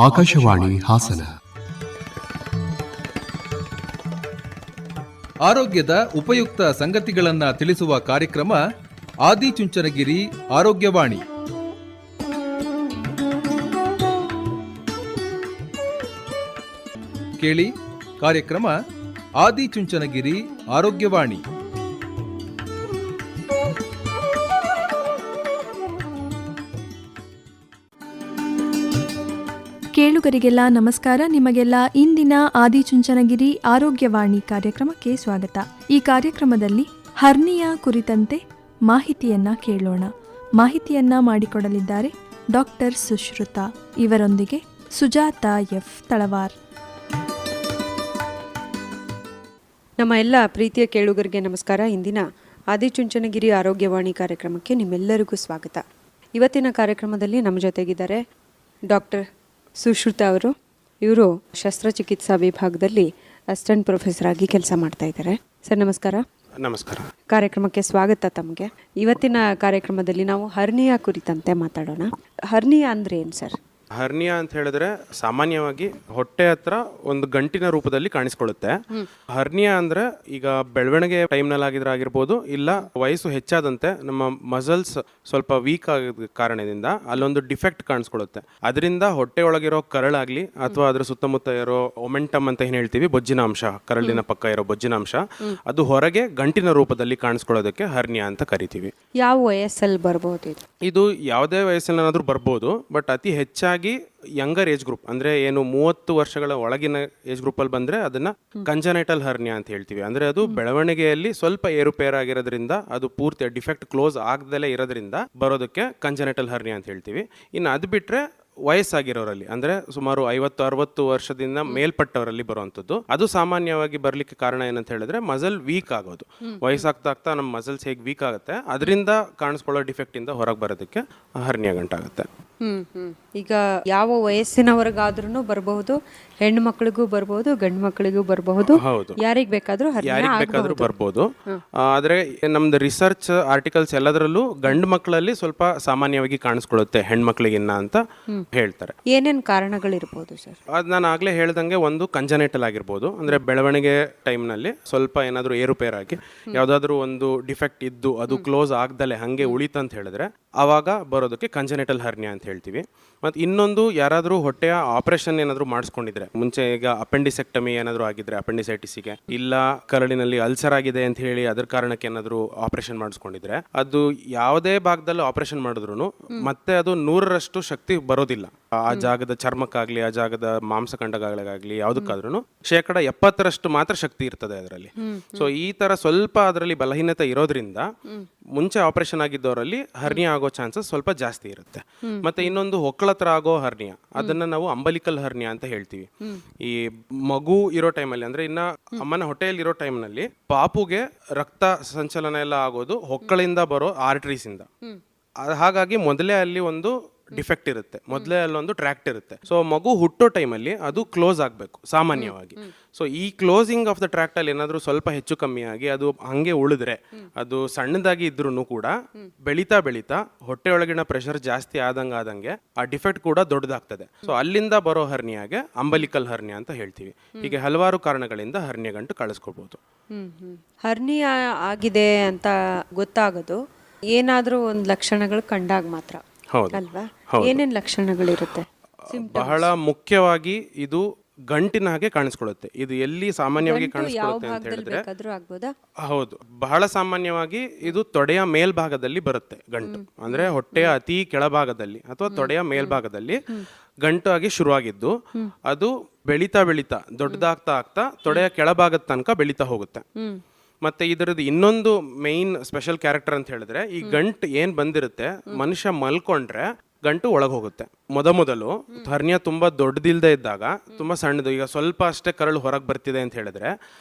ಆಕಾಶವಾಣಿ ಹಾಸನ. ಆರೋಗ್ಯದ ಉಪಯುಕ್ತ ಸಂಗತಿಗಳನ್ನು ತಿಳಿಸುವ ಕಾರ್ಯಕ್ರಮ ಆದಿಚುಂಚನಗಿರಿ ಆರೋಗ್ಯವಾಣಿ. ಕೇಳಿ ಕಾರ್ಯಕ್ರಮ ಆದಿಚುಂಚನಗಿರಿ ಆರೋಗ್ಯವಾಣಿ. ಕೇಳುಗರಿಗೆಲ್ಲ ನಮಸ್ಕಾರ. ನಿಮಗೆಲ್ಲ ಇಂದಿನ ಆದಿಚುಂಚನಗಿರಿ ಆರೋಗ್ಯವಾಣಿ ಕಾರ್ಯಕ್ರಮಕ್ಕೆ ಸ್ವಾಗತ. ಈ ಕಾರ್ಯಕ್ರಮದಲ್ಲಿ ಹರ್ನಿಯಾ ಕುರಿತಂತೆ ಮಾಹಿತಿಯನ್ನ ಕೇಳೋಣ. ಮಾಹಿತಿಯನ್ನ ಮಾಡಿಕೊಡಲಿದ್ದಾರೆ ಡಾಕ್ಟರ್ ಸುಶ್ರುತಾ. ಇವರೊಂದಿಗೆ ಸುಜಾತಾ ಎಫ್ ತಳವಾರ್. ನಮ್ಮ ಎಲ್ಲ ಪ್ರೀತಿಯ ಕೇಳುಗರಿಗೆ ನಮಸ್ಕಾರ. ಇಂದಿನ ಆದಿಚುಂಚನಗಿರಿ ಆರೋಗ್ಯವಾಣಿ ಕಾರ್ಯಕ್ರಮಕ್ಕೆ ನಿಮ್ಮೆಲ್ಲರಿಗೂ ಸ್ವಾಗತ. ಇವತ್ತಿನ ಕಾರ್ಯಕ್ರಮದಲ್ಲಿ ನಮ್ಮ ಜೊತೆಗಿದ್ದಾರೆ ಡಾಕ್ಟರ್ ಸುಶ್ರುತಾ ಅವರು. ಇವರು ಶಸ್ತ್ರಚಿಕಿತ್ಸಾ ವಿಭಾಗದಲ್ಲಿ ಅಸಿಸ್ಟೆಂಟ್ ಪ್ರೊಫೆಸರ್ ಆಗಿ ಕೆಲಸ ಮಾಡ್ತಾ ಇದ್ದಾರೆ. ಸರ್ ನಮಸ್ಕಾರ. ನಮಸ್ಕಾರ. ಕಾರ್ಯಕ್ರಮಕ್ಕೆ ಸ್ವಾಗತ ತಮಗೆ. ಇವತ್ತಿನ ಕಾರ್ಯಕ್ರಮದಲ್ಲಿ ನಾವು ಹರ್ನಿಯಾ ಕುರಿತಂತೆ ಮಾತಾಡೋಣ. ಹರ್ನಿಯಾ ಅಂದ್ರೆ ಏನು ಸರ್? ಹರ್ನಿಯಾ ಅಂತ ಹೇಳಿದ್ರೆ ಸಾಮಾನ್ಯವಾಗಿ ಹೊಟ್ಟೆ ಹತ್ರ ಒಂದು ಗಂಟಿನ ರೂಪದಲ್ಲಿ ಕಾಣಿಸ್ಕೊಳ್ಳುತ್ತೆ. ಹರ್ನಿಯಾ ಅಂದ್ರೆ ಈಗ ಬೆಳವಣಿಗೆ ಟೈಮ್ನಲ್ಲಿ ಆಗಿರ್ಬೋದು, ಇಲ್ಲ ವಯಸ್ಸು ಹೆಚ್ಚಾದಂತೆ ನಮ್ಮ ಮಸಲ್ಸ್ ಸ್ವಲ್ಪ ವೀಕ್ ಆಗೋದ ಕಾರಣದಿಂದ ಅಲ್ಲೊಂದು ಡಿಫೆಕ್ಟ್ ಕಾಣಿಸ್ಕೊಳ್ಳುತ್ತೆ. ಅದರಿಂದ ಹೊಟ್ಟೆ ಒಳಗಿರೋ ಕರಳಾಗ್ಲಿ ಅಥವಾ ಅದ್ರ ಸುತ್ತಮುತ್ತ ಇರೋ ಒಮೆಂಟಮ್ ಅಂತ ಏನ್ ಹೇಳ್ತೀವಿ, ಬೊಜ್ಜಿನಾಂಶ, ಕರಳಿನ ಪಕ್ಕ ಇರೋ ಬೊಜ್ಜಿನಾಂಶ, ಅದು ಹೊರಗೆ ಗಂಟಿನ ರೂಪದಲ್ಲಿ ಕಾಣಿಸ್ಕೊಳ್ಳೋದಕ್ಕೆ ಹರ್ನಿಯಾ ಅಂತ ಕರಿತೀವಿ. ಯಾವ ವಯಸ್ಸಲ್ಲಿ ಬರ್ಬೋದು ಇದು ಯಾವುದೇ ವಯಸ್ಸಲ್ಲಾದ್ರೂ ಬರ್ಬೋದು, ಬಟ್ ಅತಿ ಹೆಚ್ಚಾಗಿ ಯಂಗರ್ ಏಜ್ ಗ್ರೂಪ್ ಅಂದ್ರೆ ಏನು 30 ವರ್ಷಗಳ ಒಳಗಿನ ಏಜ್ ಗ್ರೂಪ್ ಅಲ್ಲಿ ಬಂದ್ರೆ ಅದನ್ನ ಕಂಜನೈಟಲ್ ಹರ್ನಿಯಾ ಅಂತ ಹೇಳ್ತೀವಿ. ಅಂದ್ರೆ ಅದು ಬೆಳವಣಿಗೆಯಲ್ಲಿ ಸ್ವಲ್ಪ ಏರುಪೇರಾಗಿರೋದ್ರಿಂದ, ಅದು ಪೂರ್ತಿ ಡಿಫೆಕ್ಟ್ ಕ್ಲೋಸ್ ಆಗದಲ್ಲೇ ಇರೋದ್ರಿಂದ ಬರೋದಕ್ಕೆ ಕಂಜನೈಟಲ್ ಹರ್ನಿಯಾ ಅಂತ ಹೇಳ್ತೀವಿ. ಇನ್ನು ಅದು ಬಿಟ್ರೆ ವಯಸ್ಸಾಗಿರೋರಲ್ಲಿ ಅಂದ್ರೆ ಸುಮಾರು 50-60 ವರ್ಷದಿಂದ ಮೇಲ್ಪಟ್ಟವರಲ್ಲಿ ಬರುವಂಥದ್ದು. ಅದು ಸಾಮಾನ್ಯವಾಗಿ ಬರ್ಲಿಕ್ಕೆ ಕಾರಣ ಏನಂತ ಹೇಳಿದ್ರೆ ಮಸಲ್ ವೀಕ್ ಆಗೋದು. ವಯಸ್ಸಾಗ್ತಾ ಆಗ್ತಾ ನಮ್ಮ ಮಸಲ್ಸ್ ಹೇಗೆ ವೀಕ್ ಆಗುತ್ತೆ, ಅದರಿಂದ ಕಾಣಿಸ್ಕೊಳ್ಳೋ ಡಿಫೆಕ್ಟ್ ಇಂದ ಹೊರಗೆ ಬರೋದಕ್ಕೆ ಹರ್ನಿಯಾ ಗಂಟಾಗುತ್ತೆ. ಈಗ ಯಾವ ವಯಸ್ಸಿನವರೆಗಾದ್ರೂ ಬರಬಹುದು, ಹೆಣ್ಣು ಮಕ್ಕಳಿಗೂ ಬರಬಹುದು, ಗಂಡು ಮಕ್ಕಳಿಗೂ ಬರಬಹುದು, ಯಾರಿಗೆ ಬೇಕಾದ್ರೂ ಬರ್ಬೋದು. ಆದ್ರೆ ನಮ್ದು ರಿಸರ್ಚ್ ಆರ್ಟಿಕಲ್ಸ್ ಎಲ್ಲದರಲ್ಲೂ ಗಂಡು ಮಕ್ಕಳಲ್ಲಿ ಸ್ವಲ್ಪ ಸಾಮಾನ್ಯವಾಗಿ ಕಾಣಿಸ್ಕೊಳ್ಳುತ್ತೆ ಹೆಣ್ಮಕ್ಳಿಗಿನ್ನ ಅಂತ ಹೇಳ್ತಾರೆ. ಏನೇನ್ ಕಾರಣಗಳಿರ್ಬೋದು ಸರ್? ಅದ್ ನಾನು ಆಗ್ಲೇ ಹೇಳ್ದಂಗೆ, ಒಂದು ಕಂಜನೈಟಲ್ ಆಗಿರ್ಬೋದು, ಅಂದ್ರೆ ಬೆಳವಣಿಗೆ ಟೈಮ್ ನಲ್ಲಿ ಸ್ವಲ್ಪ ಏನಾದ್ರು ಏರುಪೇರಾಗಿ ಯಾವ್ದಾದ್ರು ಒಂದು ಡಿಫೆಕ್ಟ್ ಇದ್ದು ಅದು ಕ್ಲೋಸ್ ಆಗ್ದಲೆ ಹಂಗೆ ಉಳಿತಂತ ಹೇಳಿದ್ರೆ ಅವಾಗ ಬರೋದಕ್ಕೆ ಕಂಜನೈಟಲ್ ಹರ್ನಿಯಾ ಅಂತ ಹೇಳ್ತೀವಿ. ಮತ್ತು ಇನ್ನೊಂದು, ಯಾರಾದರೂ ಹೊಟ್ಟೆಯ ಆಪರೇಷನ್ ಏನಾದರೂ ಮಾಡಿಸ್ಕೊಂಡಿದ್ರೆ, ಮುಂಚೆ ಈಗ ಅಪೆಂಡಿಸೆಕ್ಟಮಿ ಏನಾದರೂ ಆಗಿದ್ರೆ ಅಪೆಂಡಿಸೈಟಿಸ್ಗೆ, ಇಲ್ಲ ಕರಳಿನಲ್ಲಿ ಅಲ್ಸರ್ ಆಗಿದೆ ಅಂತ ಹೇಳಿ ಅದ್ರ ಕಾರಣಕ್ಕೆ ಏನಾದರೂ ಆಪರೇಷನ್ ಮಾಡಿಸ್ಕೊಂಡಿದ್ರೆ, ಅದು ಯಾವುದೇ ಭಾಗದಲ್ಲಿ ಆಪರೇಷನ್ ಮಾಡಿದ್ರು ಮತ್ತೆ ಅದು 100% ಶಕ್ತಿ ಬರೋದಿಲ್ಲ. ಆ ಜಾಗದ ಚರ್ಮಕ್ಕಾಗ್ಲಿ, ಆ ಜಾಗದ ಮಾಂಸಖಂಡಗಳಾಗ್ಲಿ, ಯಾವುದಕ್ಕಾದ್ರೂ 70% ಮಾತ್ರ ಶಕ್ತಿ ಇರ್ತದೆ ಅದರಲ್ಲಿ. ಸೊ ಈ ತರ ಸ್ವಲ್ಪ ಅದರಲ್ಲಿ ಬಲಹೀನತೆ ಇರೋದ್ರಿಂದ ಮುಂಚೆ ಆಪರೇಷನ್ ಆಗಿದ್ದವರಲ್ಲಿ ಹರ್ನಿಯಾ ಆಗೋ ಚಾನ್ಸಸ್ ಸ್ವಲ್ಪ ಜಾಸ್ತಿ ಇರುತ್ತೆ. ಮತ್ತೆ ಇನ್ನೊಂದು, ಹೊಕ್ಕಳತ್ರ ಆಗೋ ಹರ್ನಿಯಾ, ಅದನ್ನ ನಾವು ಅಂಬಲಿಕಲ್ ಹರ್ನಿಯಾ ಅಂತ ಹೇಳ್ತೀವಿ. ಈ ಮಗು ಇರೋ ಟೈಮಲ್ಲಿ ಅಂದ್ರೆ ಇನ್ನ ಅಮ್ಮನ ಹೊಟ್ಟೆಯಲ್ಲಿ ಇರೋ ಟೈಮ್ನಲ್ಲಿ ಪಾಪುಗೆ ರಕ್ತ ಸಂಚಲನ ಎಲ್ಲ ಆಗೋದು ಹೊಕ್ಕಳಿಂದ ಬರೋ ಆರ್ಟರೀಸ್ ಇಂದ. ಹಾಗಾಗಿ ಮೊದಲೇ ಅಲ್ಲಿ ಒಂದು ಡಿಫೆಕ್ಟ್ ಇರುತ್ತೆ, ಮೊದಲೇ ಅಲ್ಲೊಂದು ಟ್ರ್ಯಾಕ್ಟ್ ಇರುತ್ತೆ. ಸೊ ಮಗು ಹುಟ್ಟೋ ಟೈಮಲ್ಲಿ ಅದು ಕ್ಲೋಸ್ ಆಗಬೇಕು ಸಾಮಾನ್ಯವಾಗಿ. ಸೊ ಈ ಕ್ಲೋಸಿಂಗ್ ಆಫ್ ದ ಟ್ರ್ಯಾಕ್ಟ್ ಅಲ್ಲಿ ಏನಾದರೂ ಸ್ವಲ್ಪ ಹೆಚ್ಚು ಕಮ್ಮಿ ಆಗಿ ಅದು ಹಂಗೆ ಉಳಿದ್ರೆ, ಅದು ಸಣ್ಣದಾಗಿ ಇದ್ರೂ ಕೂಡ ಬೆಳೀತಾ ಬೆಳೀತಾ ಹೊಟ್ಟೆ ಒಳಗಿನ ಪ್ರೆಷರ್ ಜಾಸ್ತಿ ಆದಂಗೆ ಆ ಡಿಫೆಕ್ಟ್ ಕೂಡ ದೊಡ್ಡದಾಗ್ತದೆ. ಸೊ ಅಲ್ಲಿಂದ ಬರೋ ಹರ್ನಿಯಾಗೆ ಅಂಬಲಿಕಲ್ ಹರ್ನಿಯಾ ಅಂತ ಹೇಳ್ತೀವಿ. ಹೀಗೆ ಹಲವಾರು ಕಾರಣಗಳಿಂದ ಹರ್ನಿಯಾ ಗಂಟು ಕಳಿಸ್ಕೊಳ್ಬಹುದು. ಹರ್ನಿಯಾ ಆಗಿದೆ ಅಂತ ಗೊತ್ತಾಗೋದು ಏನಾದ್ರೂ ಒಂದು ಲಕ್ಷಣಗಳು ಕಂಡಾಗ ಮಾತ್ರ ಅಲ್ವಾ? ಏನೇನ್ ಲಕ್ಷಣಗಳಿರುತ್ತೆ? ಬಹಳ ಮುಖ್ಯವಾಗಿ ಇದು ಗಂಟಿನ ಹಾಗೆ ಕಾಣಿಸ್ಕೊಳ್ಳುತ್ತೆ. ಇದು ಎಲ್ಲಿ ಸಾಮಾನ್ಯವಾಗಿ ಕಾಣಿಸ್ಕೊಳ್ಳುತ್ತೆ ಅಂತ ಹೇಳಿದ್ರೆ, ಹೌದು, ಬಹಳ ಸಾಮಾನ್ಯವಾಗಿ ಇದು ತೊಡೆಯ ಮೇಲ್ಭಾಗದಲ್ಲಿ ಬರುತ್ತೆ ಗಂಟು. ಅಂದ್ರೆ ಹೊಟ್ಟೆಯ ಅತಿ ಕೆಳಭಾಗದಲ್ಲಿ ಅಥವಾ ತೊಡೆಯ ಮೇಲ್ಭಾಗದಲ್ಲಿ ಗಂಟು ಆಗಿ ಶುರುವಾಗಿದ್ದು ಅದು ಬೆಳೀತಾ ಬೆಳೀತಾ ದೊಡ್ಡದಾಗ್ತಾ ತೊಡೆಯ ಕೆಳಭಾಗದ ತನಕ ಬೆಳೀತಾ ಹೋಗುತ್ತೆ. ಮತ್ತೆ ಇದರದ್ದು ಇನ್ನೊಂದು ಮೇನ್ ಸ್ಪೆಷಲ್ ಕ್ಯಾರೆಕ್ಟರ್ ಅಂತ ಹೇಳಿದ್ರೆ, ಈ ಗಂಟು ಏನ್ ಬಂದಿರುತ್ತೆ, ಮನುಷ್ಯ ಮಲ್ಕೊಂಡ್ರೆ ಗಂಟು ಒಳಗೆ ಹೋಗುತ್ತೆ. ಮೊದಲು ಹರ್ನಿಯಾ ತುಂಬಾ ದೊಡ್ಡದಿಲ್ದೇ ಇದ್ದಾಗ ತುಂಬಾ ಸಣ್ಣದು, ಈಗ ಸ್ವಲ್ಪ ಅಷ್ಟೇ ಕರಳು ಹೊರಗೆ ಬರ್ತಿದೆ ಅಂತ ಹೇಳಿದ್ರೆ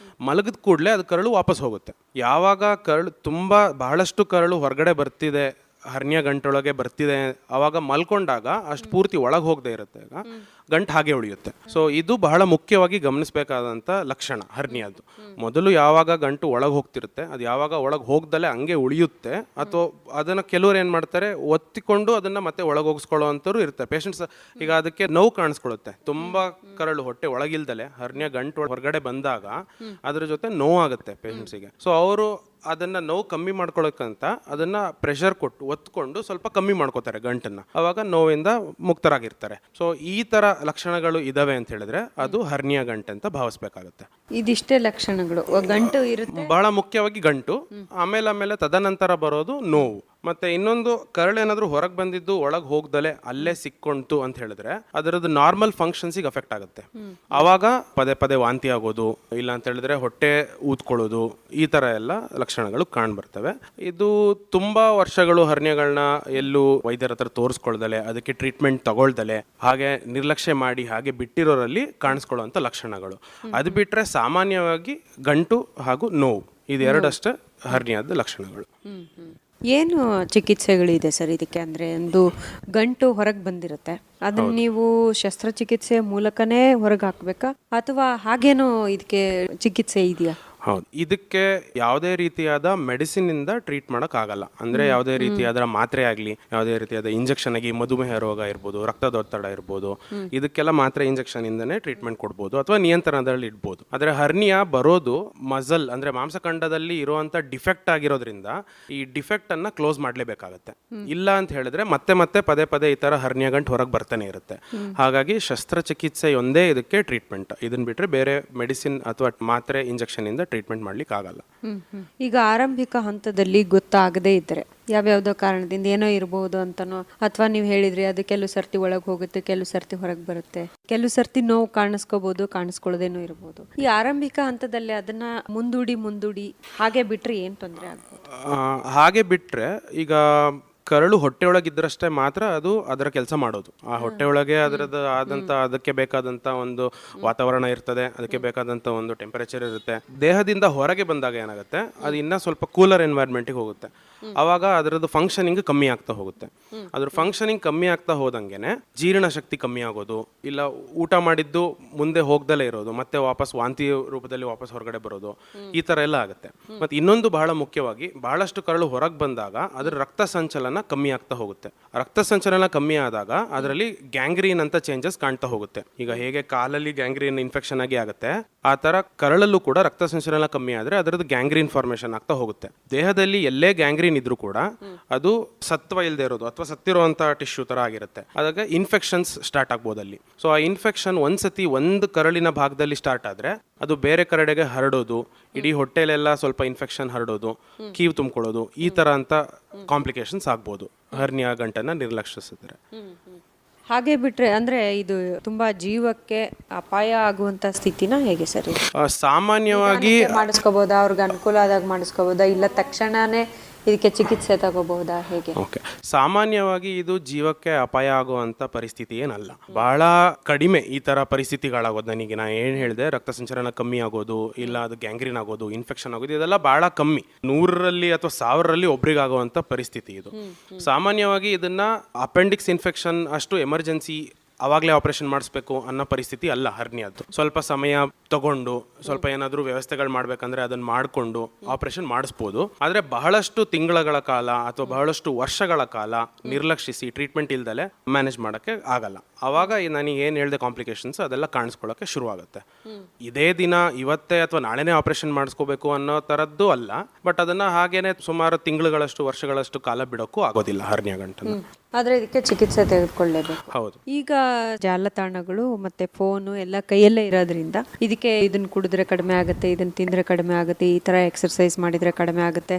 ಮಲಗಿದ ಕೂಡಲೇ ಅದು ಕರಳು ವಾಪಸ್ ಹೋಗುತ್ತೆ. ಯಾವಾಗ ಕರಳು ಬಹಳಷ್ಟು ಕರಳು ಹೊರಗಡೆ ಬರ್ತಿದೆ ಹರ್ನಿಯ ಗಂಟೊಳಗೆ ಬರ್ತಿದೆ ಅವಾಗ ಮಲ್ಕೊಂಡಾಗ ಅಷ್ಟು ಪೂರ್ತಿ ಒಳಗೆ ಹೋಗದೆ ಇರುತ್ತೆ, ಗಂಟು ಹಾಗೆ ಉಳಿಯುತ್ತೆ. ಸೊ ಇದು ಬಹಳ ಮುಖ್ಯವಾಗಿ ಗಮನಿಸಬೇಕಾದಂಥ ಲಕ್ಷಣ ಹರ್ನಿಯದ್ದು. ಮೊದಲು ಯಾವಾಗ ಗಂಟು ಒಳಗೆ ಹೋಗ್ತಿರುತ್ತೆ, ಅದು ಯಾವಾಗ ಒಳಗೆ ಹೋಗ್ದಲೆ ಹಂಗೆ ಉಳಿಯುತ್ತೆ, ಅಥವಾ ಅದನ್ನು ಕೆಲವರು ಏನು ಮಾಡ್ತಾರೆ ಒತ್ತಿಕೊಂಡು ಅದನ್ನು ಮತ್ತೆ ಒಳಗೆ ಹೋಗಿಸ್ಕೊಳ್ಳೋ ಅಂಥವ್ರು ಇರ್ತಾರೆ ಪೇಷಂಟ್ಸ್. ಈಗ ಅದಕ್ಕೆ ನೋವು ಕಾಣಿಸ್ಕೊಳ್ಳುತ್ತೆ, ತುಂಬ ಕರಳು ಹೊಟ್ಟೆ ಒಳಗಿಲ್ದಲೆ ಹರ್ನಿಯ ಗಂಟು ಹೊರಗಡೆ ಬಂದಾಗ ಅದ್ರ ಜೊತೆ ನೋವಾಗುತ್ತೆ ಪೇಷಂಟ್ಸಿಗೆ. ಸೊ ಅವರು ಅದನ್ನು ನೋವು ಕಮ್ಮಿ ಮಾಡ್ಕೊಳ್ಳೋಕ್ಕಂತ ಅದನ್ನು ಪ್ರೆಷರ್ ಕೊಟ್ಟು ಒತ್ಕೊಂಡು ಸ್ವಲ್ಪ ಕಮ್ಮಿ ಮಾಡ್ಕೋತಾರೆ ಗಂಟನ್ನು, ಅವಾಗ ನೋವಿಂದ ಮುಕ್ತರಾಗಿರ್ತಾರೆ. ಸೊ ಈ ಥರ ಲಕ್ಷಣಗಳು ಇದಾವೆ ಅಂತ ಹೇಳಿದ್ರೆ ಅದು ಹರ್ನಿಯ ಗಂಟು ಅಂತ ಭಾವಿಸ್ಬೇಕಾಗುತ್ತೆ. ಇದಿಷ್ಟೇ ಲಕ್ಷಣಗಳು ಗಂಟು ಇರುತ್ತೆ, ಬಹಳ ಮುಖ್ಯವಾಗಿ ಗಂಟು, ಆಮೇಲೆ ತದನಂತರ ಬರೋದು ನೋವು. ಮತ್ತೆ ಇನ್ನೊಂದು ಕರಳೇನಾದ್ರೂ ಹೊರಗೆ ಬಂದಿದ್ದು ಒಳಗೆ ಹೋಗ್ದಲೆ ಅಲ್ಲೇ ಸಿಕ್ಕೊಂತು ಅಂತ ಹೇಳಿದ್ರೆ ಅದರದ್ದು ನಾರ್ಮಲ್ ಫಂಕ್ಷನ್ಸಿಗೆ ಅಫೆಕ್ಟ್ ಆಗುತ್ತೆ. ಆವಾಗ ಪದೇ ಪದೇ ವಾಂತಿ ಆಗೋದು, ಇಲ್ಲ ಅಂತ ಹೇಳಿದ್ರೆ ಹೊಟ್ಟೆ ಊದ್ಕೊಳ್ಳೋದು, ಈ ಥರ ಎಲ್ಲ ಲಕ್ಷಣಗಳು ಕಾಣ್ಬರ್ತವೆ. ಇದು ತುಂಬಾ ವರ್ಷಗಳು ಹರ್ನಿಯಗಳನ್ನ ಎಲ್ಲೂ ವೈದ್ಯರ ಹತ್ರ ತೋರಿಸ್ಕೊಳ್ದಲೆ ಅದಕ್ಕೆ ಟ್ರೀಟ್ಮೆಂಟ್ ತಗೊಳ್ದಲೆ ಹಾಗೆ ನಿರ್ಲಕ್ಷ್ಯ ಮಾಡಿ ಹಾಗೆ ಬಿಟ್ಟಿರೋರಲ್ಲಿ ಕಾಣಿಸ್ಕೊಳ್ಳುವಂಥ ಲಕ್ಷಣಗಳು. ಅದು ಬಿಟ್ಟರೆ ಸಾಮಾನ್ಯವಾಗಿ ಗಂಟು ಹಾಗೂ ನೋವು ಇದೆರಡಷ್ಟೇ ಹರ್ನಿಯಾದ ಲಕ್ಷಣಗಳು. ಏನು ಚಿಕಿತ್ಸೆಗಳಿದೆ ಸರ್ ಇದಕ್ಕೆ? ಅಂದರೆ ಒಂದು ಗಂಟು ಹೊರಗೆ ಬಂದಿರುತ್ತೆ, ಅದನ್ನ ನೀವು ಶಸ್ತ್ರಚಿಕಿತ್ಸೆ ಮೂಲಕನೇ ಹೊರಗೆ ಹಾಕಬೇಕಾ ಅಥವಾ ಹಾಗೇನೋ ಇದಕ್ಕೆ ಚಿಕಿತ್ಸೆ ಇದೆಯಾ? ಹೌದು, ಇದಕ್ಕೆ ಯಾವುದೇ ರೀತಿಯಾದ ಮೆಡಿಸಿನ್ ಇಂದ ಟ್ರೀಟ್ ಮಾಡಕ್ ಆಗಲ್ಲ. ಅಂದ್ರೆ ಯಾವುದೇ ರೀತಿಯಾದ ಮಾತ್ರೆ ಆಗಲಿ, ಯಾವುದೇ ರೀತಿಯಾದ ಇಂಜೆಕ್ಷನ್ ಆಗಿ ಮಧುಮೇಹ ರೋಗ ಇರ್ಬೋದು, ರಕ್ತದೊತ್ತಡ ಇರ್ಬೋದು, ಇದಕ್ಕೆಲ್ಲ ಮಾತ್ರೆ ಇಂಜೆಕ್ಷನ್ ಇಂದನೇ ಟ್ರೀಟ್ಮೆಂಟ್ ಕೊಡ್ಬೋದು ಅಥವಾ ನಿಯಂತ್ರಣದಲ್ಲಿ ಇಡ್ಬೋದು. ಆದ್ರೆ ಹರ್ನಿಯಾ ಬರೋದು ಮಸಲ್ ಅಂದ್ರೆ ಮಾಂಸಖಂಡದಲ್ಲಿ ಇರುವಂತ ಡಿಫೆಕ್ಟ್ ಆಗಿರೋದ್ರಿಂದ ಈ ಡಿಫೆಕ್ಟ್ ಅನ್ನ ಕ್ಲೋಸ್ ಮಾಡ್ಲೇಬೇಕಾಗತ್ತೆ. ಇಲ್ಲ ಅಂತ ಹೇಳಿದ್ರೆ ಮತ್ತೆ ಪದೇ ಪದೇ ಈ ತರ ಹರ್ನಿಯಾ ಗಂಟು ಹೊರಗೆ ಬರ್ತಾನೆ ಇರುತ್ತೆ. ಹಾಗಾಗಿ ಶಸ್ತ್ರಚಿಕಿತ್ಸೆ ಒಂದೇ ಇದಕ್ಕೆ ಟ್ರೀಟ್ಮೆಂಟ್. ಇದನ್ನ ಬಿಟ್ರೆ ಬೇರೆ ಮೆಡಿಸಿನ್ ಅಥವಾ ಮಾತ್ರೆ ಇಂಜೆಕ್ಷನ್ ಇಂದ ಟ್ರೀಟ್ಮೆಂಟ್ ಮಾಡ್ಲಿಕ್ಕೆ ಆಗಲ್ಲ. ಈಗ ಆರಂಭಿಕ ಹಂತದಲ್ಲಿ ಗೊತ್ತಾಗದೇ ಇದ್ರೆ ಯಾವ್ಯಾವ್ದೋ ಕಾರಣದಿಂದ ಏನೋ ಇರಬಹುದು ಅಂತನೋ, ಅಥವಾ ನೀವು ಹೇಳಿದ್ರಿ ಅದು ಕೆಲವು ಸರ್ತಿ ಒಳಗೆ ಹೋಗುತ್ತೆ, ಕೆಲವು ಸರ್ತಿ ಹೊರಗೆ ಬರುತ್ತೆ, ಕೆಲವು ಸರ್ತಿ ನೋವು ಕಾಣಿಸ್ಕೋಬಹುದು, ಕಾಣಿಸ್ಕೊಳ್ಳೋದೇನೋ ಇರಬಹುದು. ಈ ಆರಂಭಿಕ ಹಂತದಲ್ಲಿ ಅದನ್ನ ಮುಂದೂಡಿ ಹಾಗೆ ಬಿಟ್ರೆ ಏನ್ ತೊಂದರೆ ಆಗ್ಬೋದು? ಹಾಗೆ ಬಿಟ್ರೆ ಈಗ ಕರಳು ಹೊಟ್ಟೆ ಒಳಗಿದ್ರಷ್ಟೇ ಮಾತ್ರ ಅದು ಅದರ ಕೆಲಸ ಮಾಡೋದು. ಆ ಹೊಟ್ಟೆ ಒಳಗೆ ಅದರದ್ದು ಆದಂತ ಅದಕ್ಕೆ ಬೇಕಾದಂತ ಒಂದು ವಾತಾವರಣ ಇರ್ತದೆ, ಅದಕ್ಕೆ ಬೇಕಾದಂತ ಒಂದು ಟೆಂಪರೇಚರ್ ಇರುತ್ತೆ. ದೇಹದಿಂದ ಹೊರಗೆ ಬಂದಾಗ ಏನಾಗುತ್ತೆ, ಅದು ಇನ್ನ ಸ್ವಲ್ಪ ಕೂಲರ್ ಎನ್ವೈರ್ಮೆಂಟಿಗೆ ಹೋಗುತ್ತೆ. ಅವಾಗ ಅದರದ್ದು ಫಂಕ್ಷನಿಂಗ್ ಕಮ್ಮಿ ಆಗ್ತಾ ಹೋಗುತ್ತೆ. ಅದ್ರ ಫಂಕ್ಷನಿಂಗ್ ಕಮ್ಮಿ ಆಗ್ತಾ ಹೋದಂಗೆನೆ ಜೀರ್ಣ ಶಕ್ತಿ ಕಮ್ಮಿ ಆಗೋದು, ಇಲ್ಲ ಊಟ ಮಾಡಿದ್ದು ಮುಂದೆ ಹೋಗ್ದಲೇ ಇರೋದು, ಮತ್ತೆ ವಾಪಸ್ ವಾಂತಿ ರೂಪದಲ್ಲಿ ವಾಪಸ್ ಹೊರಗಡೆ ಬರೋದು, ಈ ತರ ಎಲ್ಲ ಆಗುತ್ತೆ. ಮತ್ತೆ ಇನ್ನೊಂದು ಬಹಳ ಮುಖ್ಯವಾಗಿ ಬಹಳಷ್ಟು ಕರಳು ಹೊರಗೆ ಬಂದಾಗ ಅದ್ರ ರಕ್ತ ಸಂಚಲನ ಕಮ್ಮಿ ಆಗ್ತಾ ಹೋಗುತ್ತೆ. ರಕ್ತ ಸಂಚಲನ ಕಮ್ಮಿ ಆದಾಗ ಅದರಲ್ಲಿ ಗ್ಯಾಂಗ್ರೀನ್ ಅಂತ ಚೇಂಜಸ್ ಕಾಣ್ತಾ ಹೋಗುತ್ತೆ. ಈಗ ಹೇಗೆ ಕಾಲಲ್ಲಿ ಗ್ಯಾಂಗ್ರೀನ್ ಇನ್ಫೆಕ್ಷನ್ ಆಗುತ್ತೆ, ಆ ತರ ಕರಳಲ್ಲೂ ಕೂಡ ರಕ್ತ ಸಂಚಲನ ಕಮ್ಮಿ ಆದ್ರೆ ಅದರದ್ದು ಗ್ಯಾಂಗ್ರೀನ್ ಫಾರ್ಮೇಶನ್ ಆಗ್ತಾ ಹೋಗುತ್ತೆ. ದೇಹದಲ್ಲಿ ಎಲ್ಲೇ ಗ್ಯಾಂಗ್ರೀನ್ ಇದ್ರೂ ಕೂಡ ಅದು ಸತ್ವ ಇಲ್ಲದೆ ಇರೋದು ಅಥವಾ ಸತ್ತಿರುವಂತ ಟಿಶ್ಯೂ ತರ ಆಗಿರುತ್ತೆ. ಅದಾಗ ಇನ್ಫೆಕ್ಷನ್ಸ್ ಸ್ಟಾರ್ಟ್ ಆಗ್ಬೋದು ಅಲ್ಲಿ. ಸೊ ಆ ಇನ್ಫೆಕ್ಷನ್ ಒಂದ್ಸತಿ ಒಂದು ಕರಳಿನ ಭಾಗದಲ್ಲಿ ಸ್ಟಾರ್ಟ್ ಆದ್ರೆ ಅದು ಬೇರೆ ಕರಡೆಗೆ ಹರಡೋದು, ಇಡೀ ಹೊಟ್ಟೆಲೆಲ್ಲ ಸ್ವಲ್ಪ ಇನ್ಫೆಕ್ಷನ್ ಹರಡೋದು, ಕೀವು ತುಂಬಿಕೊಳ್ಳೋದು, ಈ ತರ ಅಂತ ಕಾಂಪ್ಲಿಕೇಶನ್ಸ್ ಆಗ್ಬೋದು ಹರ್ನಿಯಾ ಗಂಟನ್ನ ನಿರ್ಲಕ್ಷಿಸಿದ್ರೆ. ಹಾಗೆ ಬಿಟ್ರೆ ಅಂದ್ರೆ ಇದು ತುಂಬಾ ಜೀವಕ್ಕೆ ಅಪಾಯ ಆಗುವಂತ ಸ್ಥಿತಿನ ಹೇಗೆ ಸರ್? ಸಾಮಾನ್ಯವಾಗಿ ಮಾಡಿಸ್ಕೋಬಹುದಾ, ಅವ್ರಿಗೆ ಅನುಕೂಲ ಆದಾಗ ಮಾಡಿಸ್ಕೋಬಹುದಾ, ಇಲ್ಲ ತಕ್ಷಣನೇ ಇದಕ್ಕೆ ಚಿಕಿತ್ಸೆ ತಗೋಬಹುದಾ, ಹೇಗೆ? ಓಕೆ, ಸಾಮಾನ್ಯವಾಗಿ ಇದು ಜೀವಕ್ಕೆ ಅಪಾಯ ಆಗುವಂತ ಪರಿಸ್ಥಿತಿ ಏನಲ್ಲ. ಬಹಳ ಕಡಿಮೆ ಈ ತರ ಪರಿಸ್ಥಿತಿಗಳಾಗೋದು. ನನಗೆ ನಾ ಏನ್ ಹೇಳಿದೆ, ರಕ್ತ ಸಂಚಲನ ಕಮ್ಮಿ ಆಗೋದು, ಇಲ್ಲ ಅದು ಗ್ಯಾಂಗ್ರೀನ್ ಆಗೋದು, ಇನ್ಫೆಕ್ಷನ್ ಆಗೋದು, ಇದೆಲ್ಲ ಬಹಳ ಕಮ್ಮಿ. 100ರಲ್ಲಿ ಅಥವಾ 1000ರಲ್ಲಿ ಒಬ್ರಿಗಾಗುವಂತ ಪರಿಸ್ಥಿತಿ ಇದು. ಸಾಮಾನ್ಯವಾಗಿ ಇದನ್ನ ಅಪೆಂಡಿಕ್ಸ್ ಇನ್ಫೆಕ್ಷನ್ ಅಷ್ಟು ಎಮರ್ಜೆನ್ಸಿ ಅವಾಗಲೇ ಆಪರೇಷನ್ ಮಾಡಿಸ್ಬೇಕು ಅನ್ನೋ ಪರಿಸ್ಥಿತಿ ಅಲ್ಲ ಹರ್ನಿಯಾದ್ದು. ಸ್ವಲ್ಪ ಸಮಯ ತಗೊಂಡು ಸ್ವಲ್ಪ ಏನಾದರೂ ವ್ಯವಸ್ಥೆಗಳು ಮಾಡ್ಬೇಕಂದ್ರೆ ಅದನ್ನ ಮಾಡಿಕೊಂಡು ಆಪರೇಷನ್ ಮಾಡಿಸ್ಬೋದು. ಆದರೆ ಬಹಳಷ್ಟು ತಿಂಗಳ ಕಾಲ ಅಥವಾ ಬಹಳಷ್ಟು ವರ್ಷಗಳ ಕಾಲ ನಿರ್ಲಕ್ಷಿಸಿ ಟ್ರೀಟ್ಮೆಂಟ್ ಇಲ್ದಲೆ ಮ್ಯಾನೇಜ್ ಮಾಡೋಕ್ಕೆ ಆಗಲ್ಲ. ಅವಾಗ ನನಗೆ ಏನು ಹೇಳಿದೆ ಕಾಂಪ್ಲಿಕೇಶನ್ಸ್ ಅದೆಲ್ಲ ಕಾಣಿಸ್ಕೊಳ್ಳೋಕ್ಕೆ ಶುರು ಆಗುತ್ತೆ. ಇದೇ ದಿನ ಇವತ್ತೇ ಅಥವಾ ನಾಳೆನೇ ಆಪರೇಷನ್ ಮಾಡಿಸ್ಕೋಬೇಕು ಅನ್ನೋ ಥರದ್ದು ಅಲ್ಲ, ಬಟ್ ಅದನ್ನ ಹಾಗೇನೆ ಸುಮಾರು ತಿಂಗಳುಗಳಷ್ಟು ವರ್ಷಗಳಷ್ಟು ಕಾಲ ಬಿಡೋಕ್ಕೂ ಆಗೋದಿಲ್ಲ ಹರ್ನಿಯಾ ಗಂಟನ್ನು. ಆದ್ರೆ ಇದಕ್ಕೆ ಚಿಕಿತ್ಸೆ ತೆಗೆದುಕೊಳ್ಳೇಬೇಕು. ಹೌದು. ಈಗ ಜಾಲತಾಣಗಳು ಮತ್ತೆ ಫೋನು ಎಲ್ಲ ಕೈಯಲ್ಲೇ ಇರೋದ್ರಿಂದ ಇದಕ್ಕೆ ಇದನ್ನ ಕುಡಿದ್ರೆ ಕಡಿಮೆ ಆಗುತ್ತೆ, ಇದನ್ನ ತಿಂದ್ರೆ ಕಡಿಮೆ ಆಗುತ್ತೆ, ಈ ತರ ಎಕ್ಸರ್ಸೈಸ್ ಮಾಡಿದ್ರೆ ಕಡಿಮೆ ಆಗುತ್ತೆ,